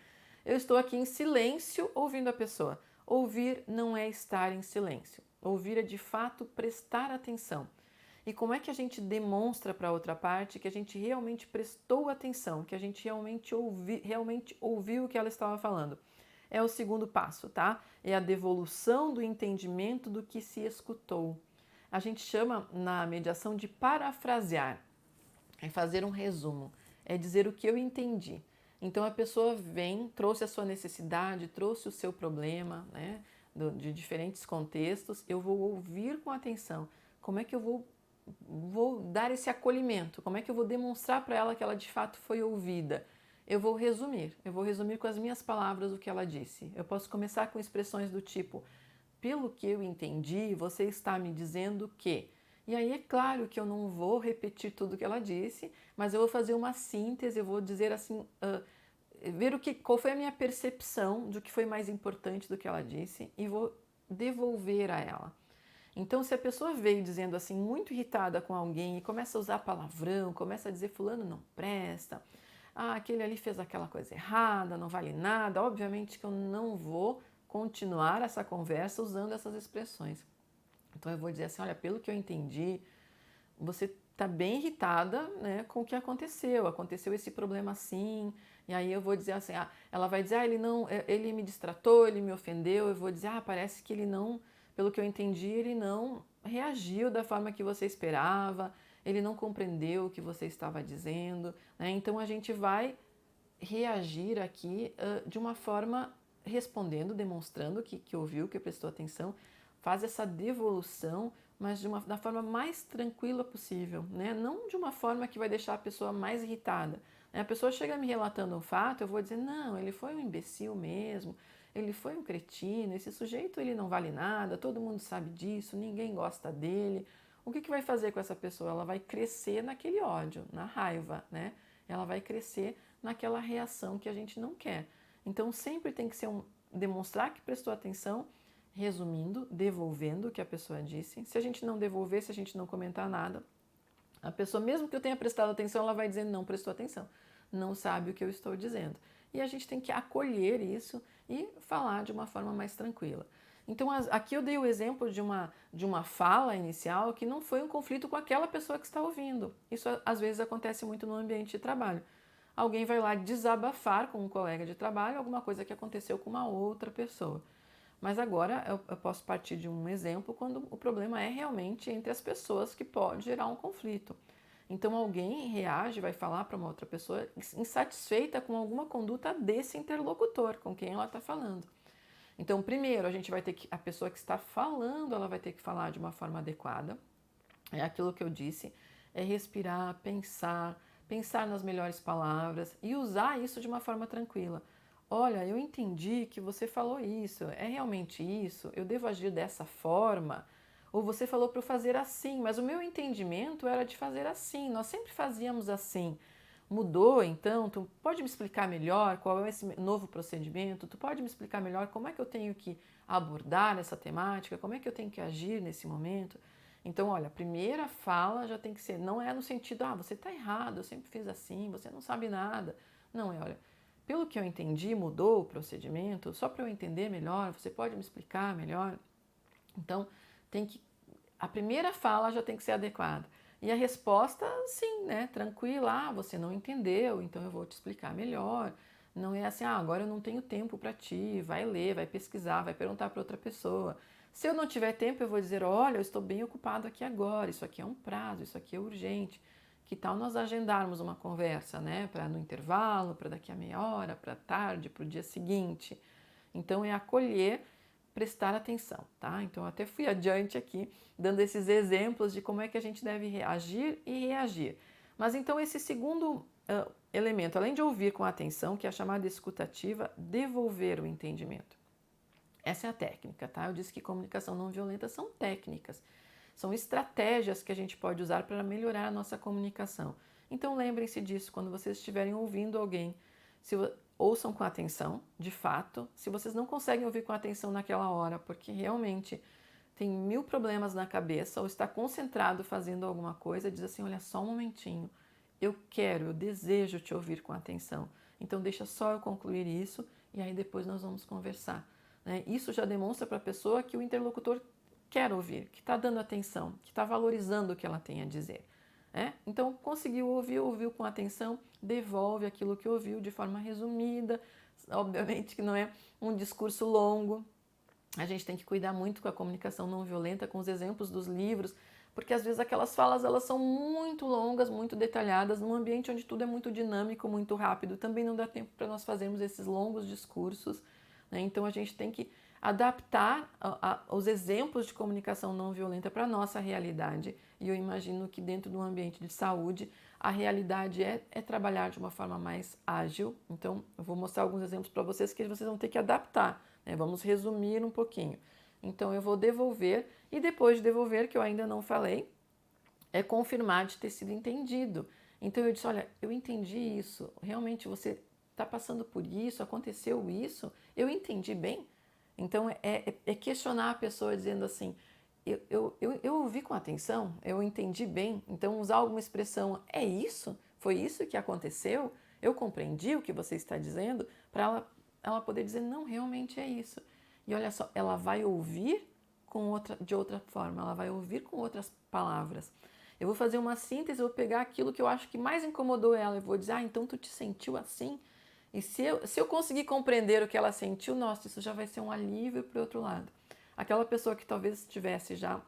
Eu estou aqui em silêncio ouvindo a pessoa. Ouvir não é estar em silêncio. Ouvir é de fato prestar atenção. E como é que a gente demonstra para a outra parte que a gente realmente prestou atenção, que a gente realmente ouviu o que ela estava falando? É o segundo passo, tá? É a devolução do entendimento do que se escutou. A gente chama na mediação de parafrasear, é fazer um resumo, é dizer o que eu entendi. Então a pessoa vem, trouxe a sua necessidade, trouxe o seu problema, né, de diferentes contextos, eu vou ouvir com atenção. Como é que eu vou dar esse acolhimento? Como é que eu vou demonstrar para ela que ela de fato foi ouvida? Eu vou resumir com as minhas palavras o que ela disse. Eu posso começar com expressões do tipo, pelo que eu entendi, você está me dizendo que... E aí é claro que eu não vou repetir tudo que ela disse, mas eu vou fazer uma síntese, eu vou dizer assim, ver qual foi a minha percepção do que foi mais importante do que ela disse e vou devolver a ela. Então, se a pessoa veio dizendo assim, muito irritada com alguém e começa a usar palavrão, começa a dizer fulano não presta, aquele ali fez aquela coisa errada, não vale nada, obviamente que eu não vou continuar essa conversa usando essas expressões. Então eu vou dizer assim, olha, pelo que eu entendi, você está bem irritada, né, com o que aconteceu esse problema assim, e aí eu vou dizer assim, ela vai dizer, ele me distratou, ele me ofendeu, eu vou dizer, parece que ele não, pelo que eu entendi, ele não reagiu da forma que você esperava, ele não compreendeu o que você estava dizendo, né, então a gente vai reagir aqui de uma forma respondendo, demonstrando que ouviu, que prestou atenção, faz essa devolução, mas da forma mais tranquila possível, né? Não de uma forma que vai deixar a pessoa mais irritada. A pessoa chega me relatando um fato, eu vou dizer, não, ele foi um imbecil mesmo, ele foi um cretino, esse sujeito ele não vale nada, todo mundo sabe disso, ninguém gosta dele. O que vai fazer com essa pessoa? Ela vai crescer naquele ódio, na raiva, né? Ela vai crescer naquela reação que a gente não quer. Então sempre tem que ser demonstrar que prestou atenção, resumindo, devolvendo o que a pessoa disse. Se a gente não devolver, se a gente não comentar nada, a pessoa, mesmo que eu tenha prestado atenção, ela vai dizer não prestou atenção, não sabe o que eu estou dizendo. E a gente tem que acolher isso e falar de uma forma mais tranquila. Então aqui eu dei o exemplo de uma fala inicial que não foi um conflito com aquela pessoa que está ouvindo. Isso às vezes acontece muito no ambiente de trabalho. Alguém vai lá desabafar com um colega de trabalho alguma coisa que aconteceu com uma outra pessoa. Mas agora eu posso partir de um exemplo quando o problema é realmente entre as pessoas que pode gerar um conflito. Então alguém reage, vai falar para uma outra pessoa insatisfeita com alguma conduta desse interlocutor com quem ela está falando. Então, primeiro, a pessoa que está falando, ela vai ter que falar de uma forma adequada. É aquilo que eu disse, é respirar, pensar nas melhores palavras e usar isso de uma forma tranquila. Olha, eu entendi que você falou isso, é realmente isso? Eu devo agir dessa forma? Ou você falou para eu fazer assim, mas o meu entendimento era de fazer assim, nós sempre fazíamos assim. Mudou então? Tu pode me explicar melhor qual é esse novo procedimento? Tu pode me explicar melhor como é que eu tenho que abordar essa temática? Como é que eu tenho que agir nesse momento? Então, olha, a primeira fala já tem que ser, não é no sentido, você está errado, eu sempre fiz assim, você não sabe nada. Não, olha, pelo que eu entendi, mudou o procedimento, só para eu entender melhor, você pode me explicar melhor? Então, a primeira fala já tem que ser adequada. E a resposta, sim, né, tranquila, você não entendeu, então eu vou te explicar melhor. Não é assim, agora eu não tenho tempo para ti, vai ler, vai pesquisar, vai perguntar para outra pessoa. Se eu não tiver tempo, eu vou dizer, olha, eu estou bem ocupado aqui agora, isso aqui é um prazo, isso aqui é urgente. Que tal nós agendarmos uma conversa, né? Para no intervalo, para daqui a meia hora, para tarde, para o dia seguinte. Então é acolher, prestar atenção, tá? Então eu até fui adiante aqui, dando esses exemplos de como é que a gente deve reagir e reagir. Mas então esse segundo elemento, além de ouvir com atenção, que é a chamada escutativa, devolver o entendimento. Essa é a técnica, tá? Eu disse que comunicação não violenta são técnicas, são estratégias que a gente pode usar para melhorar a nossa comunicação. Então lembrem-se disso quando vocês estiverem ouvindo alguém. Ouçam com atenção, de fato. Se vocês não conseguem ouvir com atenção naquela hora, porque realmente tem 1000 problemas na cabeça ou está concentrado fazendo alguma coisa, diz assim, olha só um momentinho, eu desejo te ouvir com atenção. Então deixa só eu concluir isso e aí depois nós vamos conversar. Né? Isso já demonstra para a pessoa que o interlocutor quer ouvir, que está dando atenção, que está valorizando o que ela tem a dizer. Então, conseguiu ouvir, ouviu com atenção, devolve aquilo que ouviu de forma resumida. Obviamente que não é um discurso longo. A gente tem que cuidar muito com a comunicação não violenta, com os exemplos dos livros, porque às vezes aquelas falas elas são muito longas, muito detalhadas, num ambiente onde tudo é muito dinâmico, muito rápido. Também não dá tempo para nós fazermos esses longos discursos. Né? Então, a gente tem que adaptar os exemplos de comunicação não violenta para a nossa realidade. E eu imagino que dentro de um ambiente de saúde, a realidade é trabalhar de uma forma mais ágil. Então, eu vou mostrar alguns exemplos para vocês que vocês vão ter que adaptar. Né? Vamos resumir um pouquinho. Então, eu vou devolver e depois de devolver, que eu ainda não falei, é confirmar de ter sido entendido. Então, eu disse, olha, eu entendi isso. Realmente você está passando por isso, aconteceu isso, eu entendi bem. Então, é questionar a pessoa dizendo assim, eu ouvi com atenção, eu entendi bem, então usar alguma expressão, é isso? Foi isso que aconteceu? Eu compreendi o que você está dizendo? Para ela poder dizer, não, realmente é isso. E olha só, ela vai ouvir de outra forma, ela vai ouvir com outras palavras. Eu vou fazer uma síntese, eu vou pegar aquilo que eu acho que mais incomodou ela e vou dizer, então tu te sentiu assim? E se eu conseguir compreender o que ela sentiu, nossa, isso já vai ser um alívio para o outro lado. Aquela pessoa que talvez estivesse já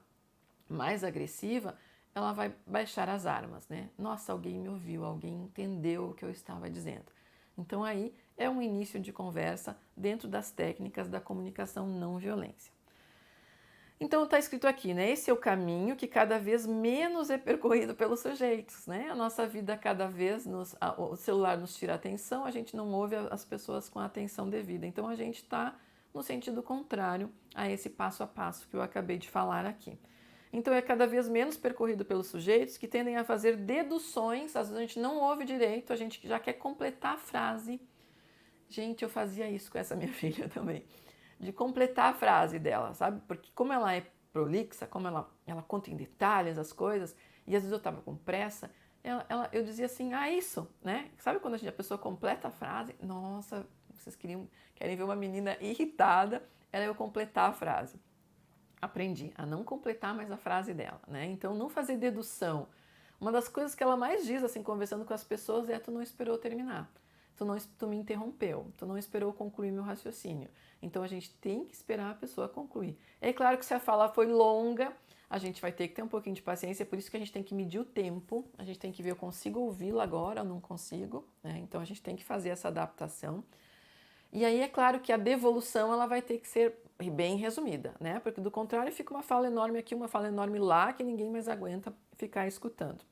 mais agressiva, ela vai baixar as armas, né? Nossa, alguém me ouviu, alguém entendeu o que eu estava dizendo. Então aí é um início de conversa dentro das técnicas da comunicação não violência. Então está escrito aqui, né? Esse é o caminho que cada vez menos é percorrido pelos sujeitos, né? A nossa vida cada vez, o celular nos tira a atenção, a gente não ouve as pessoas com a atenção devida. Então a gente está no sentido contrário a esse passo a passo que eu acabei de falar aqui. Então é cada vez menos percorrido pelos sujeitos que tendem a fazer deduções, às vezes a gente não ouve direito, a gente já quer completar a frase. Gente, eu fazia isso com essa minha filha também. De completar a frase dela, sabe? Porque como ela é prolixa, como ela conta em detalhes as coisas, e às vezes eu estava com pressa, eu dizia assim, isso, né? Sabe quando a pessoa completa a frase? Nossa, vocês querem ver uma menina irritada, era eu completar a frase. Aprendi a não completar mais a frase dela, né? Então, não fazer dedução. Uma das coisas que ela mais diz, assim, conversando com as pessoas, é tu não esperou terminar. Tu me interrompeu, tu não esperou concluir meu raciocínio. Então a gente tem que esperar a pessoa concluir. É claro que se a fala foi longa, a gente vai ter que ter um pouquinho de paciência, por isso que a gente tem que medir o tempo, a gente tem que ver, eu consigo ouvi-la agora ou não consigo, né? Então a gente tem que fazer essa adaptação. E aí é claro que a devolução ela vai ter que ser bem resumida, né? Porque do contrário fica uma fala enorme aqui, uma fala enorme lá, que ninguém mais aguenta ficar escutando.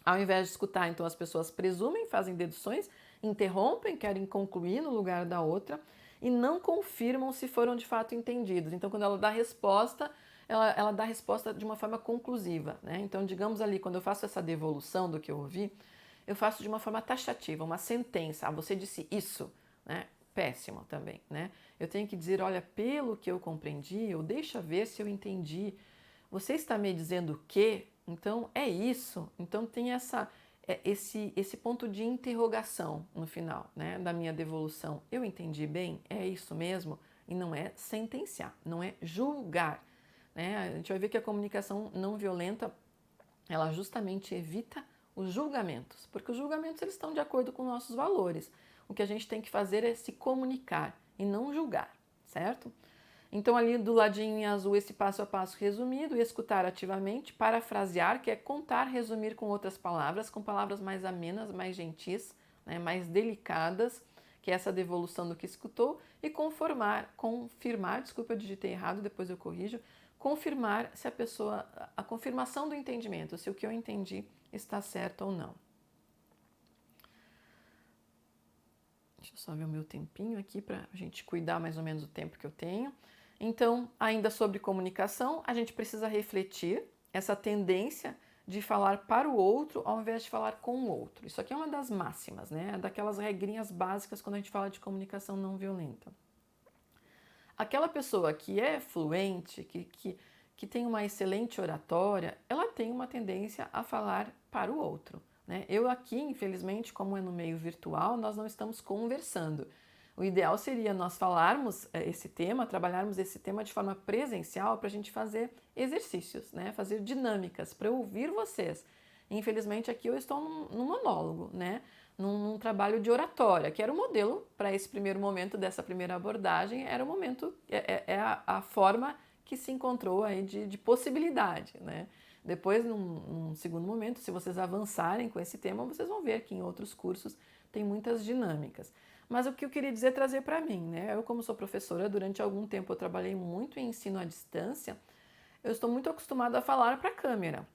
Ao invés de escutar, então as pessoas presumem, fazem deduções, interrompem, querem concluir no lugar da outra e não confirmam se foram de fato entendidos. Então, quando ela dá resposta, ela dá resposta de uma forma conclusiva, né? Então, digamos ali, quando eu faço essa devolução do que eu ouvi, eu faço de uma forma taxativa, uma sentença. Você disse isso, né? Péssimo também, né? Eu tenho que dizer, olha, pelo que eu compreendi, ou deixa ver se eu entendi. Você está me dizendo que, então é isso. Então tem esse ponto de interrogação no final, né, da minha devolução. Eu entendi bem? É isso mesmo? E não é sentenciar, não é julgar. Né? A gente vai ver que a comunicação não violenta, ela justamente evita os julgamentos, porque os julgamentos eles estão de acordo com nossos valores. O que a gente tem que fazer é se comunicar e não julgar, certo? Então ali do ladinho em azul esse passo a passo resumido, escutar ativamente, parafrasear, que é contar, resumir com outras palavras, com palavras mais amenas, mais gentis, né, mais delicadas, que é essa devolução do que escutou, e confirmar, desculpa, eu digitei errado, depois eu corrijo, confirmar se a confirmação do entendimento, se o que eu entendi está certo ou não. Deixa eu só ver o meu tempinho aqui para a gente cuidar mais ou menos do tempo que eu tenho. Então, ainda sobre comunicação, a gente precisa refletir essa tendência de falar para o outro ao invés de falar com o outro. Isso aqui é uma das máximas, né? Daquelas regrinhas básicas quando a gente fala de comunicação não violenta. Aquela pessoa que é fluente, que tem uma excelente oratória, ela tem uma tendência a falar para o outro, né? Eu aqui, infelizmente, como é no meio virtual, nós não estamos conversando. O ideal seria nós falarmos esse tema, trabalharmos esse tema de forma presencial para a gente fazer exercícios, né? Fazer dinâmicas para eu ouvir vocês. Infelizmente aqui eu estou num monólogo, né? Num trabalho de oratória, que era o modelo para esse primeiro momento dessa primeira abordagem, era o momento, a forma que se encontrou aí de possibilidade, né? Depois, num segundo momento, se vocês avançarem com esse tema, vocês vão ver que em outros cursos tem muitas dinâmicas. Mas o que eu queria dizer é trazer para mim, né? Eu, como sou professora, durante algum tempo eu trabalhei muito em ensino à distância, eu estou muito acostumada a falar para a câmera.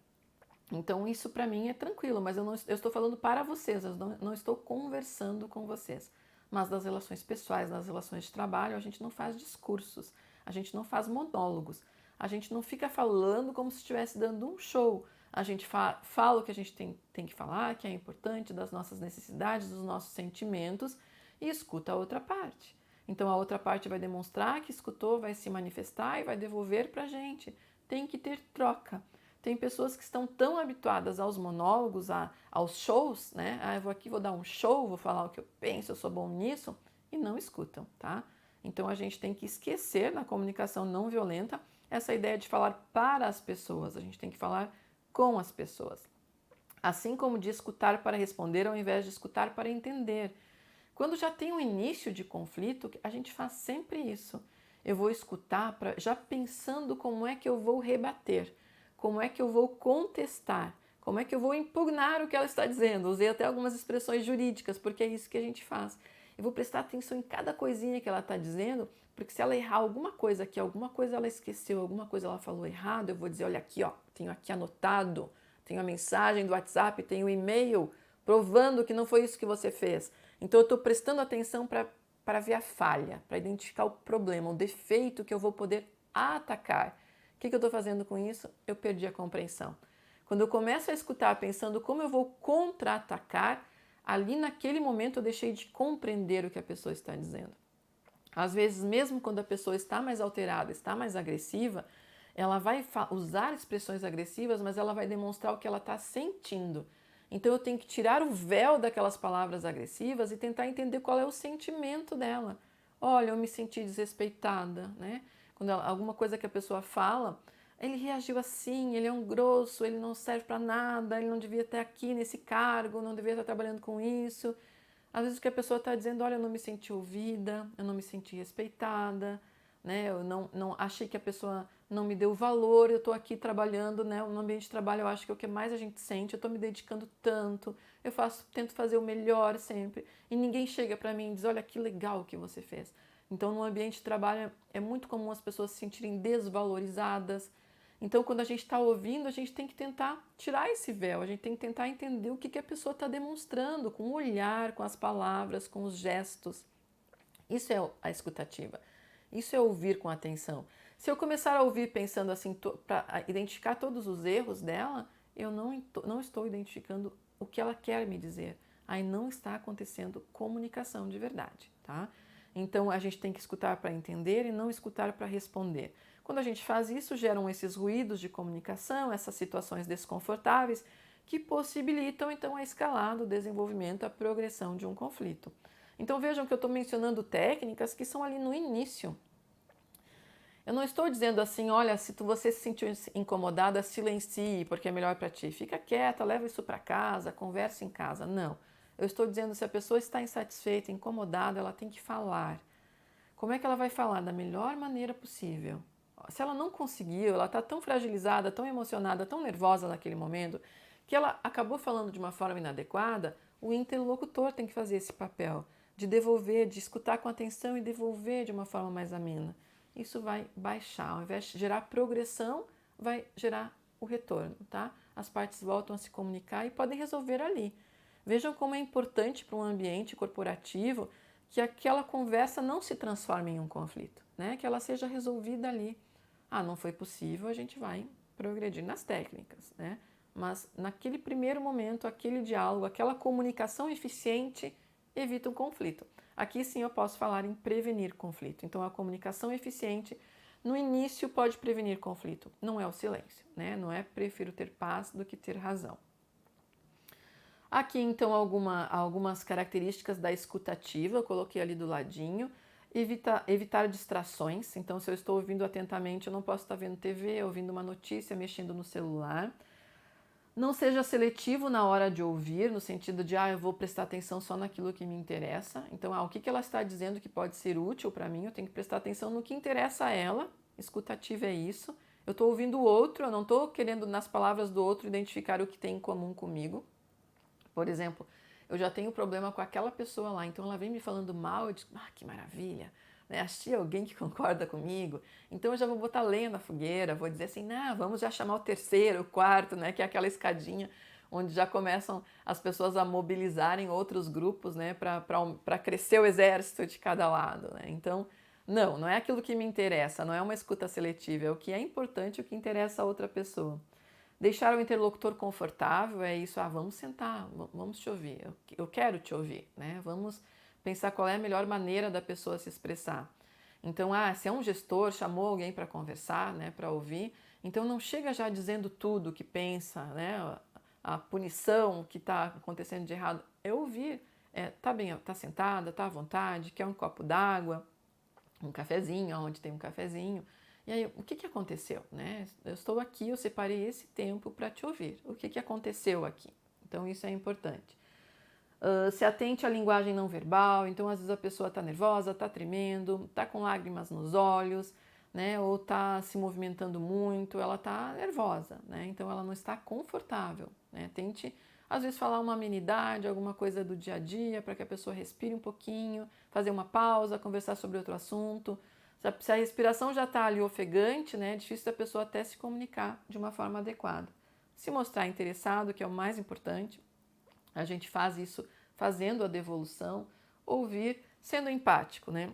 Então, isso para mim é tranquilo, mas eu estou falando para vocês, eu não estou conversando com vocês. Mas das relações pessoais, das relações de trabalho, a gente não faz discursos, a gente não faz monólogos, a gente não fica falando como se estivesse dando um show. A gente fala o que a gente tem que falar, que é importante, das nossas necessidades, dos nossos sentimentos, e escuta a outra parte. Então, a outra parte vai demonstrar que escutou, vai se manifestar e vai devolver para a gente. Tem que ter troca. Tem pessoas que estão tão habituadas aos monólogos, aos shows, né? Eu vou aqui, vou dar um show, vou falar o que eu penso, eu sou bom nisso, e não escutam, tá? Então a gente tem que esquecer na comunicação não violenta essa ideia de falar para as pessoas, a gente tem que falar com as pessoas. Assim como de escutar para responder ao invés de escutar para entender. Quando já tem um início de conflito, a gente faz sempre isso. Eu vou escutar já pensando como é que eu vou rebater. Como é que eu vou contestar? Como é que eu vou impugnar o que ela está dizendo? Usei até algumas expressões jurídicas, porque é isso que a gente faz. Eu vou prestar atenção em cada coisinha que ela está dizendo, porque se ela errar alguma coisa aqui, alguma coisa ela esqueceu, alguma coisa ela falou errado, eu vou dizer, olha aqui, ó, tenho aqui anotado, tenho a mensagem do WhatsApp, tenho o e-mail provando que não foi isso que você fez. Então eu estou prestando atenção para ver a falha, para identificar o problema, o defeito que eu vou poder atacar. O que eu estou fazendo com isso? Eu perdi a compreensão. Quando eu começo a escutar pensando como eu vou contra-atacar, ali naquele momento eu deixei de compreender o que a pessoa está dizendo. Às vezes, mesmo quando a pessoa está mais alterada, está mais agressiva, ela vai usar expressões agressivas, mas ela vai demonstrar o que ela está sentindo. Então eu tenho que tirar o véu daquelas palavras agressivas e tentar entender qual é o sentimento dela. Olha, eu me senti desrespeitada, né? Quando alguma coisa que a pessoa fala, ele reagiu assim, ele é um grosso, ele não serve para nada, ele não devia estar aqui nesse cargo, não devia estar trabalhando com isso. Às vezes o que a pessoa está dizendo, olha, eu não me senti ouvida, eu não me senti respeitada, né? Eu não achei que a pessoa não me deu valor, eu estou aqui trabalhando, né? No ambiente de trabalho eu acho que é o que mais a gente sente, eu estou me dedicando tanto, tento fazer o melhor sempre, e ninguém chega para mim e diz, olha que legal que você fez. Então no ambiente de trabalho é muito comum as pessoas se sentirem desvalorizadas. Então quando a gente está ouvindo, a gente tem que tentar tirar esse véu, a gente tem que tentar entender o que a pessoa está demonstrando, com o olhar, com as palavras, com os gestos. Isso é a escutativa. Isso é ouvir com atenção. Se eu começar a ouvir pensando assim, para identificar todos os erros dela, eu não estou identificando o que ela quer me dizer. Aí não está acontecendo comunicação de verdade, tá? Então a gente tem que escutar para entender e não escutar para responder. Quando a gente faz isso, geram esses ruídos de comunicação, essas situações desconfortáveis que possibilitam então a escalada, o desenvolvimento, a progressão de um conflito. Então vejam que eu estou mencionando técnicas que são ali no início. Eu não estou dizendo assim, olha, se você se sentiu incomodada, silencie, porque é melhor para ti. Fica quieta, leva isso para casa, converse em casa. Não. Eu estou dizendo, se a pessoa está insatisfeita, incomodada, ela tem que falar. Como é que ela vai falar da melhor maneira possível? Se ela não conseguiu, ela está tão fragilizada, tão emocionada, tão nervosa naquele momento, que ela acabou falando de uma forma inadequada, o interlocutor tem que fazer esse papel de devolver, de escutar com atenção e devolver de uma forma mais amena. Isso vai baixar, ao invés de gerar progressão, vai gerar o retorno, tá? As partes voltam a se comunicar e podem resolver ali. Vejam como é importante para um ambiente corporativo que aquela conversa não se transforme em um conflito, né? Que ela seja resolvida ali. Ah, não foi possível, a gente vai progredir nas técnicas, né? Mas naquele primeiro momento, aquele diálogo, aquela comunicação eficiente evita o conflito. Aqui sim eu posso falar em prevenir conflito. Então a comunicação eficiente no início pode prevenir conflito, não é o silêncio, né? Não é prefiro ter paz do que ter razão. Aqui então algumas características da escutativa, eu coloquei ali do ladinho. Evitar distrações, então se eu estou ouvindo atentamente, eu não posso estar vendo TV, ouvindo uma notícia, mexendo no celular. Não seja seletivo na hora de ouvir, no sentido de, eu vou prestar atenção só naquilo que me interessa. Então, o que ela está dizendo que pode ser útil para mim, eu tenho que prestar atenção no que interessa a ela. Escutativa é isso. Eu estou ouvindo o outro, eu não estou querendo, nas palavras do outro, identificar o que tem em comum comigo. Por exemplo, eu já tenho problema com aquela pessoa lá, então ela vem me falando mal, eu digo, que maravilha, né? Achei alguém que concorda comigo, então eu já vou botar lenha na fogueira, vou dizer assim, vamos já chamar o terceiro, o quarto, né? Que é aquela escadinha onde já começam as pessoas a mobilizarem outros grupos, né? Para crescer o exército de cada lado, né? Então, não é aquilo que me interessa, não é uma escuta seletiva, é o que é importante, o que interessa a outra pessoa. Deixar o interlocutor confortável é isso, vamos sentar, vamos te ouvir, eu quero te ouvir, né? Vamos pensar qual é a melhor maneira da pessoa se expressar. Então, se é um gestor, chamou alguém para conversar, né, para ouvir, então não chega já dizendo tudo o que pensa, né, a punição que está acontecendo de errado. É ouvir, tá bem, tá sentada, tá à vontade, quer um copo d'água, um cafezinho, onde tem um cafezinho. E aí, o que aconteceu, né? Eu estou aqui, eu separei esse tempo para te ouvir. O que aconteceu aqui? Então, isso é importante. Se atente à linguagem não verbal. Então, às vezes a pessoa está nervosa, está tremendo, está com lágrimas nos olhos, né? Ou está se movimentando muito, ela está nervosa, né? Então, ela não está confortável, né? Tente, às vezes, falar uma amenidade, alguma coisa do dia a dia, para que a pessoa respire um pouquinho, fazer uma pausa, conversar sobre outro assunto. Se a respiração já está ali ofegante, né, é difícil da pessoa até se comunicar de uma forma adequada. Se mostrar interessado, que é o mais importante, a gente faz isso fazendo a devolução, ouvir, sendo empático, né?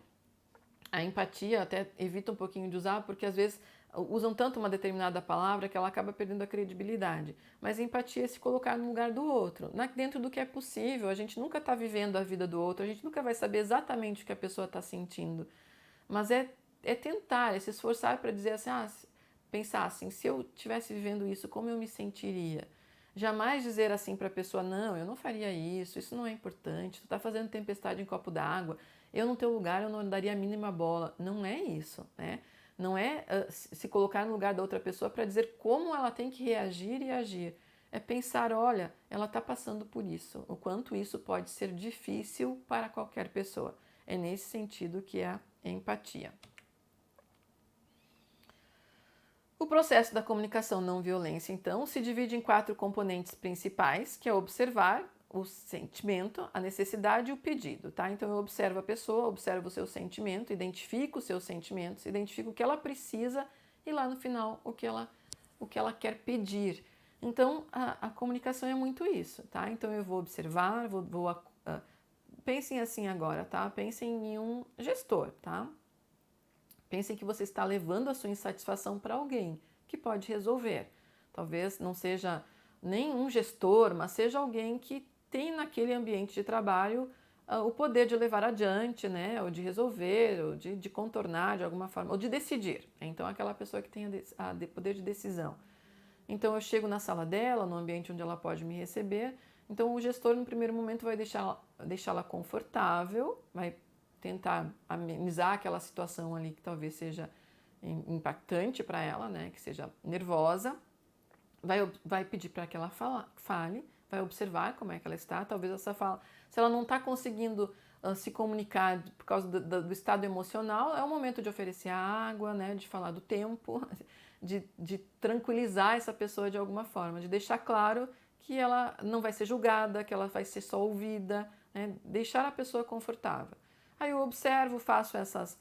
A empatia até evita um pouquinho de usar, porque às vezes usam tanto uma determinada palavra que ela acaba perdendo a credibilidade. Mas a empatia é se colocar no lugar do outro, dentro do que é possível. A gente nunca está vivendo a vida do outro, a gente nunca vai saber exatamente o que a pessoa está sentindo. Mas é tentar, é se esforçar para dizer assim, pensar assim, se eu estivesse vivendo isso, como eu me sentiria? Jamais dizer assim para a pessoa, não, eu não faria isso não é importante, tu está fazendo tempestade em copo d'água, eu no teu lugar eu não daria a mínima bola. Não é isso, né? Não é se colocar no lugar da outra pessoa para dizer como ela tem que reagir e agir. É pensar, olha, ela está passando por isso, o quanto isso pode ser difícil para qualquer pessoa. É nesse sentido que é a empatia. O processo da comunicação não violência, então, se divide em 4 componentes principais, que é observar o sentimento, a necessidade e o pedido, tá? Então, eu observo a pessoa, observo o seu sentimento, identifico os seus sentimentos, identifico o que ela precisa e lá no final o que ela quer pedir. Então, a comunicação é muito isso, tá? Então, eu vou observar, pensem assim agora, tá? Pensem em um gestor, tá? Pensem que você está levando a sua insatisfação para alguém que pode resolver. Talvez não seja nem um gestor, mas seja alguém que tem naquele ambiente de trabalho o poder de levar adiante, né? Ou de resolver, ou de contornar de alguma forma, ou de decidir. Então, aquela pessoa que tem a poder de decisão. Então, eu chego na sala dela, no ambiente onde ela pode me receber. Então, o gestor, no primeiro momento, vai deixá-la confortável, vai tentar amenizar aquela situação ali que talvez seja impactante para ela, né? Que seja nervosa. Vai pedir para que ela fale, vai observar como é que ela está. Talvez essa fala, se ela não está conseguindo se comunicar por causa do estado emocional, é o momento de oferecer água, né, de falar do tempo, de tranquilizar essa pessoa de alguma forma, de deixar claro que ela não vai ser julgada, que ela vai ser só ouvida, né, deixar a pessoa confortável. Aí eu observo, faço essas,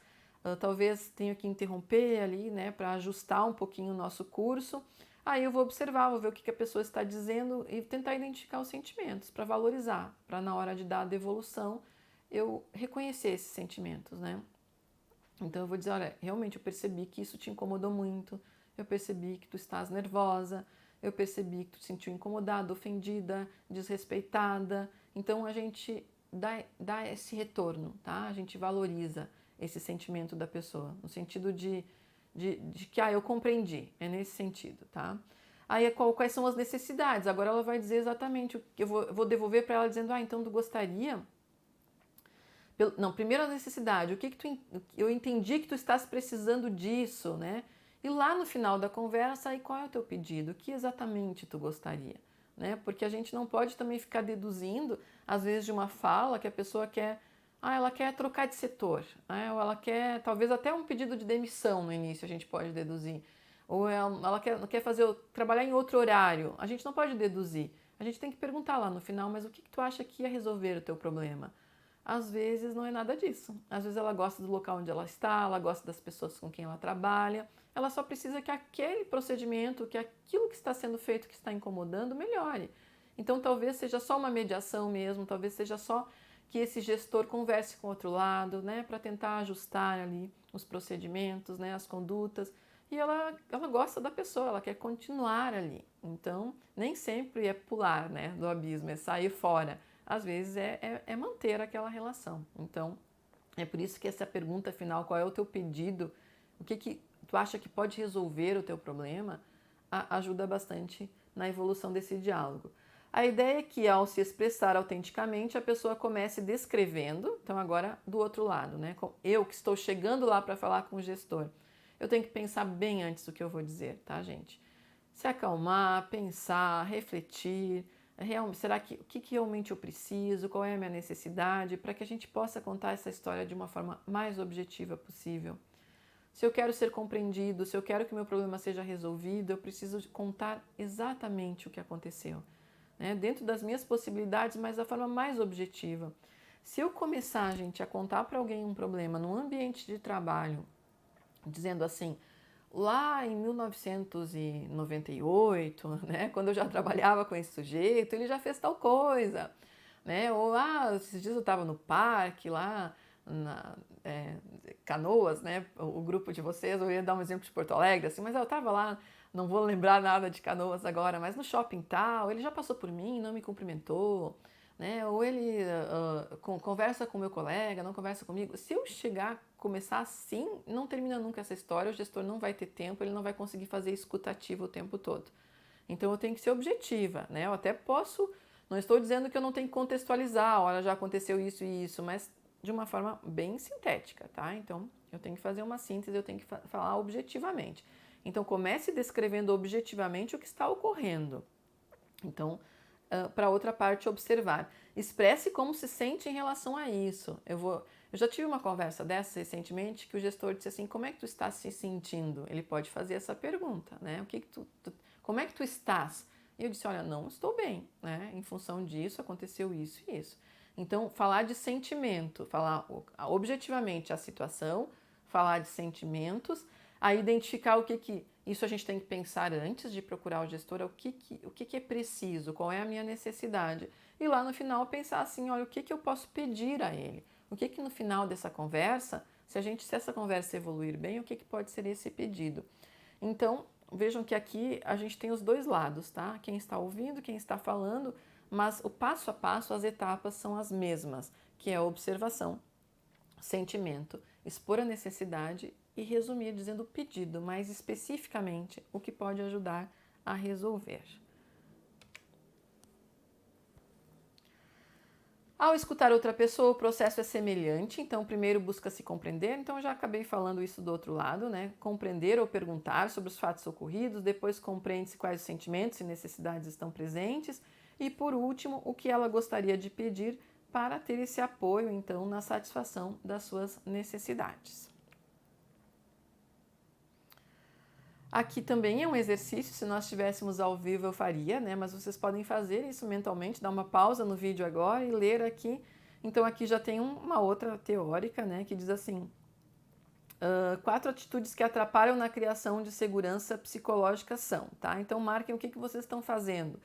talvez tenha que interromper ali, né, para ajustar um pouquinho o nosso curso. Aí eu vou observar, vou ver o que a pessoa está dizendo e tentar identificar os sentimentos para valorizar, para na hora de dar a devolução eu reconhecer esses sentimentos, né? Então eu vou dizer, olha, realmente eu percebi que isso te incomodou muito, eu percebi que tu estás nervosa, eu percebi que tu te sentiu incomodada, ofendida, desrespeitada. Então a gente dá esse retorno, tá? A gente valoriza esse sentimento da pessoa, no sentido de que, eu compreendi, é nesse sentido, tá? Aí quais são as necessidades? Agora ela vai dizer exatamente o que eu vou devolver para ela dizendo, então tu gostaria... Não, primeiro a necessidade, eu entendi que tu estás precisando disso, né? E lá no final da conversa, aí qual é o teu pedido? O que exatamente tu gostaria? Né? Porque a gente não pode também ficar deduzindo, às vezes, de uma fala que a pessoa quer, ela quer trocar de setor, né? Ou ela quer, talvez até um pedido de demissão no início a gente pode deduzir. Ou ela quer trabalhar em outro horário. A gente não pode deduzir. A gente tem que perguntar lá no final, mas o que tu acha que ia resolver o teu problema? Às vezes não é nada disso. Às vezes ela gosta do local onde ela está, ela gosta das pessoas com quem ela trabalha, ela só precisa que aquele procedimento, que aquilo que está sendo feito, que está incomodando, melhore. Então talvez seja só uma mediação mesmo, talvez seja só que esse gestor converse com o outro lado, né, para tentar ajustar ali os procedimentos, né, as condutas. E ela gosta da pessoa, ela quer continuar ali. Então nem sempre é pular, né, do abismo, é sair fora. Às vezes é manter aquela relação. Então, é por isso que essa pergunta final, qual é o teu pedido, o que tu acha que pode resolver o teu problema, ajuda bastante na evolução desse diálogo. A ideia é que, ao se expressar autenticamente, a pessoa comece descrevendo, então agora do outro lado, né? Eu que estou chegando lá para falar com o gestor, eu tenho que pensar bem antes do que eu vou dizer, tá, gente? Se acalmar, pensar, refletir, será que o que realmente eu preciso, qual é a minha necessidade, para que a gente possa contar essa história de uma forma mais objetiva possível. Se eu quero ser compreendido, se eu quero que meu problema seja resolvido, eu preciso contar exatamente o que aconteceu, né? Dentro das minhas possibilidades, mas da forma mais objetiva. Se eu começar, gente, a contar para alguém um problema num ambiente de trabalho, dizendo assim, lá em 1998, né, quando eu já trabalhava com esse sujeito, ele já fez tal coisa, né? Ou esses dias eu estava no parque lá na Canoas, né? O grupo de vocês, eu ia dar um exemplo de Porto Alegre, assim, mas eu estava lá, não vou lembrar nada de Canoas agora, mas no shopping tal, ele já passou por mim, não me cumprimentou, né? Ou ele conversa com o meu colega, não conversa comigo. Se eu começar assim, não termina nunca essa história, o gestor não vai ter tempo, ele não vai conseguir fazer escutativa o tempo todo. Então eu tenho que ser objetiva, né? Eu até posso, não estou dizendo que eu não tenho que contextualizar, olha, já aconteceu isso e isso, mas de uma forma bem sintética, tá? Então eu tenho que fazer uma síntese, eu tenho que falar objetivamente. Então comece descrevendo objetivamente o que está ocorrendo. Então, para outra parte observar. Expresse como se sente em relação a isso. Eu já tive uma conversa dessa recentemente que o gestor disse assim, como é que tu está se sentindo? Ele pode fazer essa pergunta, né? Como é que tu estás? E eu disse, olha, não estou bem, né? Em função disso aconteceu isso e isso. Então, falar de sentimento, falar objetivamente a situação, falar de sentimentos, a identificar isso a gente tem que pensar antes de procurar o gestor, o que é preciso, qual é a minha necessidade. E lá no final pensar assim, olha, o que eu posso pedir a ele? O que no final dessa conversa, se essa conversa evoluir bem, o que pode ser esse pedido? Então, vejam que aqui a gente tem os dois lados, tá? Quem está ouvindo, quem está falando, mas o passo a passo, as etapas são as mesmas, que é a observação, sentimento, expor a necessidade e resumir dizendo o pedido, mais especificamente o que pode ajudar a resolver. Ao escutar outra pessoa, o processo é semelhante, então primeiro busca se compreender, então eu já acabei falando isso do outro lado, né? Compreender ou perguntar sobre os fatos ocorridos, depois compreende-se quais os sentimentos e necessidades estão presentes, E por último, o que ela gostaria de pedir para ter esse apoio, então, na satisfação das suas necessidades. Aqui também é um exercício, se nós estivéssemos ao vivo eu faria, né? Mas vocês podem fazer isso mentalmente, dar uma pausa no vídeo agora e ler aqui. Então aqui já tem uma outra teórica, né? Que diz assim, 4 atitudes que atrapalham na criação de segurança psicológica são, tá? Então marquem o que vocês estão fazendo.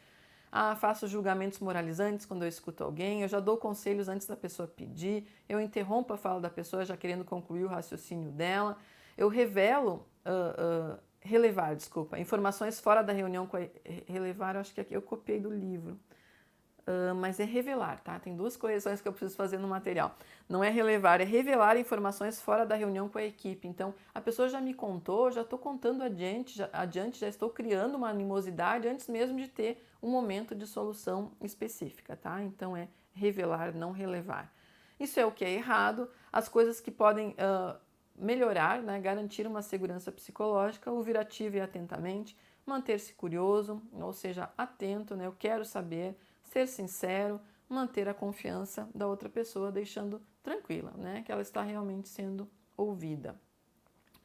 Faço julgamentos moralizantes quando eu escuto alguém, eu já dou conselhos antes da pessoa pedir, eu interrompo a fala da pessoa já querendo concluir o raciocínio dela, eu relevar, informações fora da reunião relevar, eu acho que aqui eu copiei do livro, mas é revelar, tá? Tem 2 correções que eu preciso fazer no material. Não é relevar, é revelar informações fora da reunião com a equipe. Então, a pessoa já me contou, já estou contando adiante, já estou criando uma animosidade antes mesmo de ter um momento de solução específica, tá? Então, é revelar, não relevar. Isso é o que é errado. As coisas que podem melhorar, né, garantir uma segurança psicológica, ouvir ativo e atentamente, manter-se curioso, ou seja, atento, né, eu quero saber, ser sincero, manter a confiança da outra pessoa, deixando tranquila, né, que ela está realmente sendo ouvida.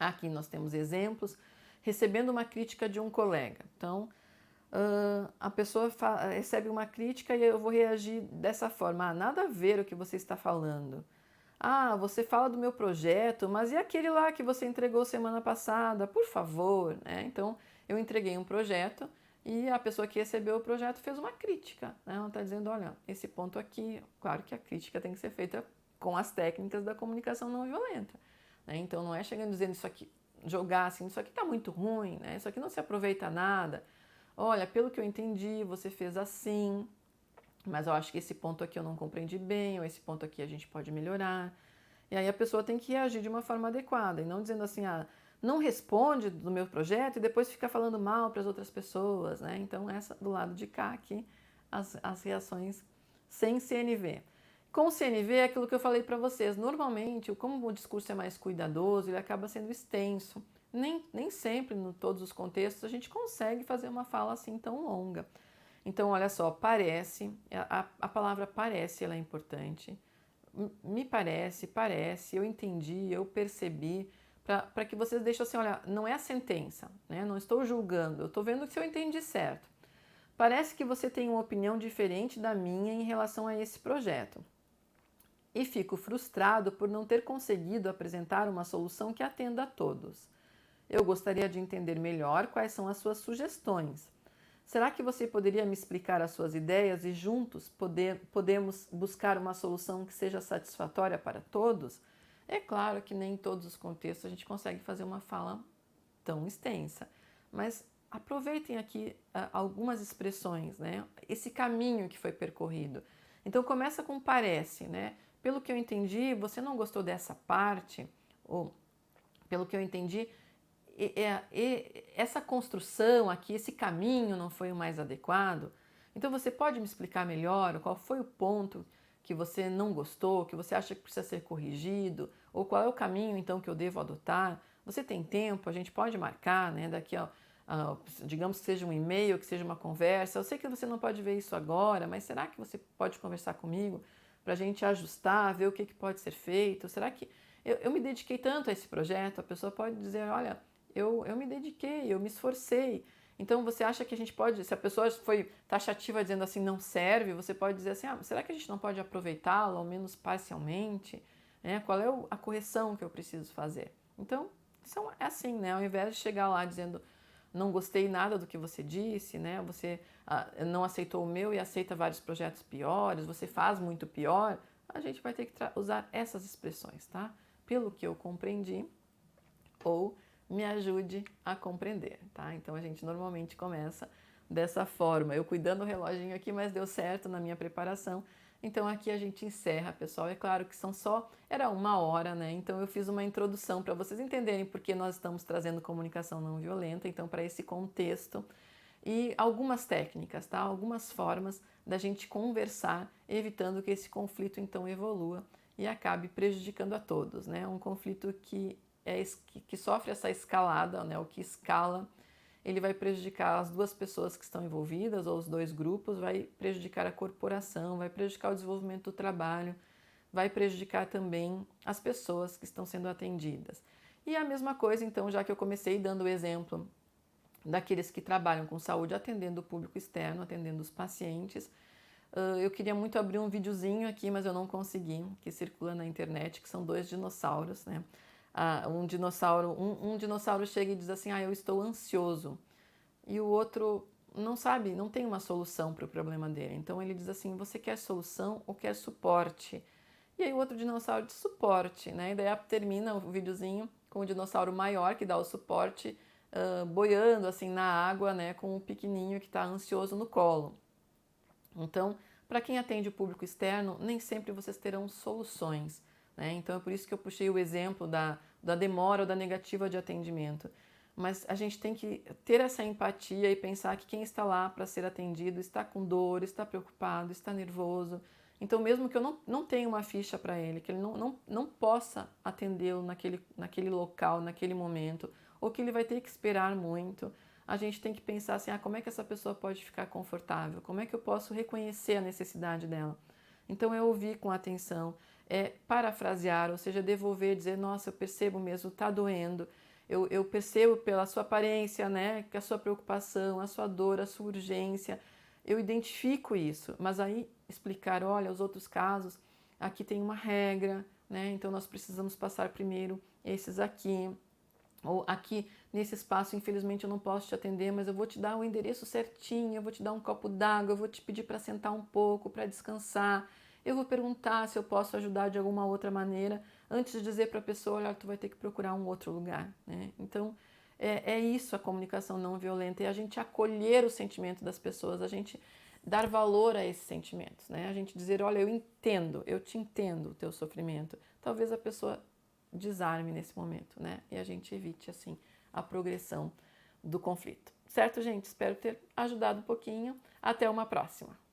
Aqui nós temos exemplos, recebendo uma crítica de um colega. Então, a pessoa recebe uma crítica e eu vou reagir dessa forma, nada a ver o que você está falando. Você fala do meu projeto, mas e aquele lá que você entregou semana passada? Por favor, né? Então, eu entreguei um projeto e a pessoa que recebeu o projeto fez uma crítica, né? Ela está dizendo, olha, esse ponto aqui, claro que a crítica tem que ser feita com as técnicas da comunicação não violenta, né? Então, não é chegando dizendo isso aqui, jogar assim, isso aqui está muito ruim, né? Isso aqui não se aproveita nada. Olha, pelo que eu entendi, você fez assim, mas eu acho que esse ponto aqui eu não compreendi bem, ou esse ponto aqui a gente pode melhorar. E aí a pessoa tem que reagir de uma forma adequada, e não dizendo assim, não responde do meu projeto e depois fica falando mal para as outras pessoas, né? Então essa do lado de cá aqui, as reações sem CNV. Com o CNV é aquilo que eu falei para vocês, normalmente, como o discurso é mais cuidadoso, ele acaba sendo extenso. Nem sempre, em todos os contextos, a gente consegue fazer uma fala assim tão longa. Então, olha só, parece, a palavra parece, ela é importante. Me parece, eu entendi, eu percebi, para que vocês deixem assim, olha, não é a sentença, né? Não estou julgando, eu estou vendo se eu entendi certo. Parece que você tem uma opinião diferente da minha em relação a esse projeto. E fico frustrado por não ter conseguido apresentar uma solução que atenda a todos. Eu gostaria de entender melhor quais são as suas sugestões. Será que você poderia me explicar as suas ideias e juntos podemos buscar uma solução que seja satisfatória para todos? É claro que nem em todos os contextos a gente consegue fazer uma fala tão extensa, mas aproveitem aqui algumas expressões, né? Esse caminho que foi percorrido. Então começa com parece, né? Pelo que eu entendi, você não gostou dessa parte, ou pelo que eu entendi, essa construção aqui, esse caminho não foi o mais adequado. Então você pode me explicar melhor qual foi o ponto que você não gostou, que você acha que precisa ser corrigido, ou qual é o caminho então que eu devo adotar? Você tem tempo? A gente pode marcar, né? Daqui digamos que seja um e-mail, que seja uma conversa. Eu sei que você não pode ver isso agora, mas será que você pode conversar comigo para a gente ajustar, ver o que pode ser feito? Será que eu me dediquei tanto a esse projeto? A pessoa pode dizer, olha, eu me dediquei, eu me esforcei. Então você acha que a gente pode, se a pessoa foi taxativa dizendo assim, não serve, você pode dizer assim, será que a gente não pode aproveitá-lo, ao menos parcialmente? Qual é a correção que eu preciso fazer? Então, é assim, né? Ao invés de chegar lá dizendo, não gostei nada do que você disse, né? Você não aceitou o meu e aceita vários projetos piores, você faz muito pior, a gente vai ter que usar essas expressões, tá? Pelo que eu compreendi, ou me ajude a compreender, tá? Então a gente normalmente começa dessa forma. Eu cuidando do reloginho aqui, mas deu certo na minha preparação. Então aqui a gente encerra, pessoal. É claro que era 1 hora, né? Então eu fiz uma introdução para vocês entenderem porque nós estamos trazendo comunicação não violenta, então para esse contexto. E algumas técnicas, tá? Algumas formas da gente conversar, evitando que esse conflito então evolua e acabe prejudicando a todos, né? Um conflito que sofre essa escalada, né, o que escala ele vai prejudicar as duas pessoas que estão envolvidas ou os dois grupos, vai prejudicar a corporação, vai prejudicar o desenvolvimento do trabalho, vai prejudicar também as pessoas que estão sendo atendidas. E a mesma coisa, então, já que eu comecei dando o exemplo daqueles que trabalham com saúde, atendendo o público externo, atendendo os pacientes, eu queria muito abrir um videozinho aqui, mas eu não consegui, que circula na internet, que são dois dinossauros, né? Um dinossauro chega e diz assim, eu estou ansioso. E o outro não sabe, não tem uma solução para o problema dele. Então ele diz assim, você quer solução ou quer suporte? E aí o outro dinossauro diz suporte, né? E daí termina o videozinho com o dinossauro maior que dá o suporte, boiando assim na água, né? Com o pequenininho que está ansioso no colo. Então, para quem atende o público externo, nem sempre vocês terão soluções, né? Então, é por isso que eu puxei o exemplo da demora ou da negativa de atendimento. Mas a gente tem que ter essa empatia e pensar que quem está lá para ser atendido está com dor, está preocupado, está nervoso. Então, mesmo que eu não tenha uma ficha para ele, que ele não possa atendê-lo naquele local, naquele momento, ou que ele vai ter que esperar muito, a gente tem que pensar assim, como é que essa pessoa pode ficar confortável? Como é que eu posso reconhecer a necessidade dela? Então, é ouvir com atenção, é parafrasear, ou seja, devolver, dizer, nossa, eu percebo mesmo, está doendo, eu percebo pela sua aparência, né, que a sua preocupação, a sua dor, a sua urgência, eu identifico isso, mas aí explicar, olha, os outros casos, aqui tem uma regra, né, então nós precisamos passar primeiro esses aqui, ou aqui nesse espaço, infelizmente eu não posso te atender, mas eu vou te dar o endereço certinho, eu vou te dar um copo d'água, eu vou te pedir para sentar um pouco, para descansar, eu vou perguntar se eu posso ajudar de alguma outra maneira, antes de dizer para a pessoa, olha, tu vai ter que procurar um outro lugar, né? Então, é isso a comunicação não violenta, é a gente acolher o sentimento das pessoas, a gente dar valor a esses sentimentos, né? A gente dizer, olha, eu te entendo o teu sofrimento. Talvez a pessoa desarme nesse momento, né? E a gente evite, assim, a progressão do conflito. Certo, gente? Espero ter ajudado um pouquinho. Até uma próxima!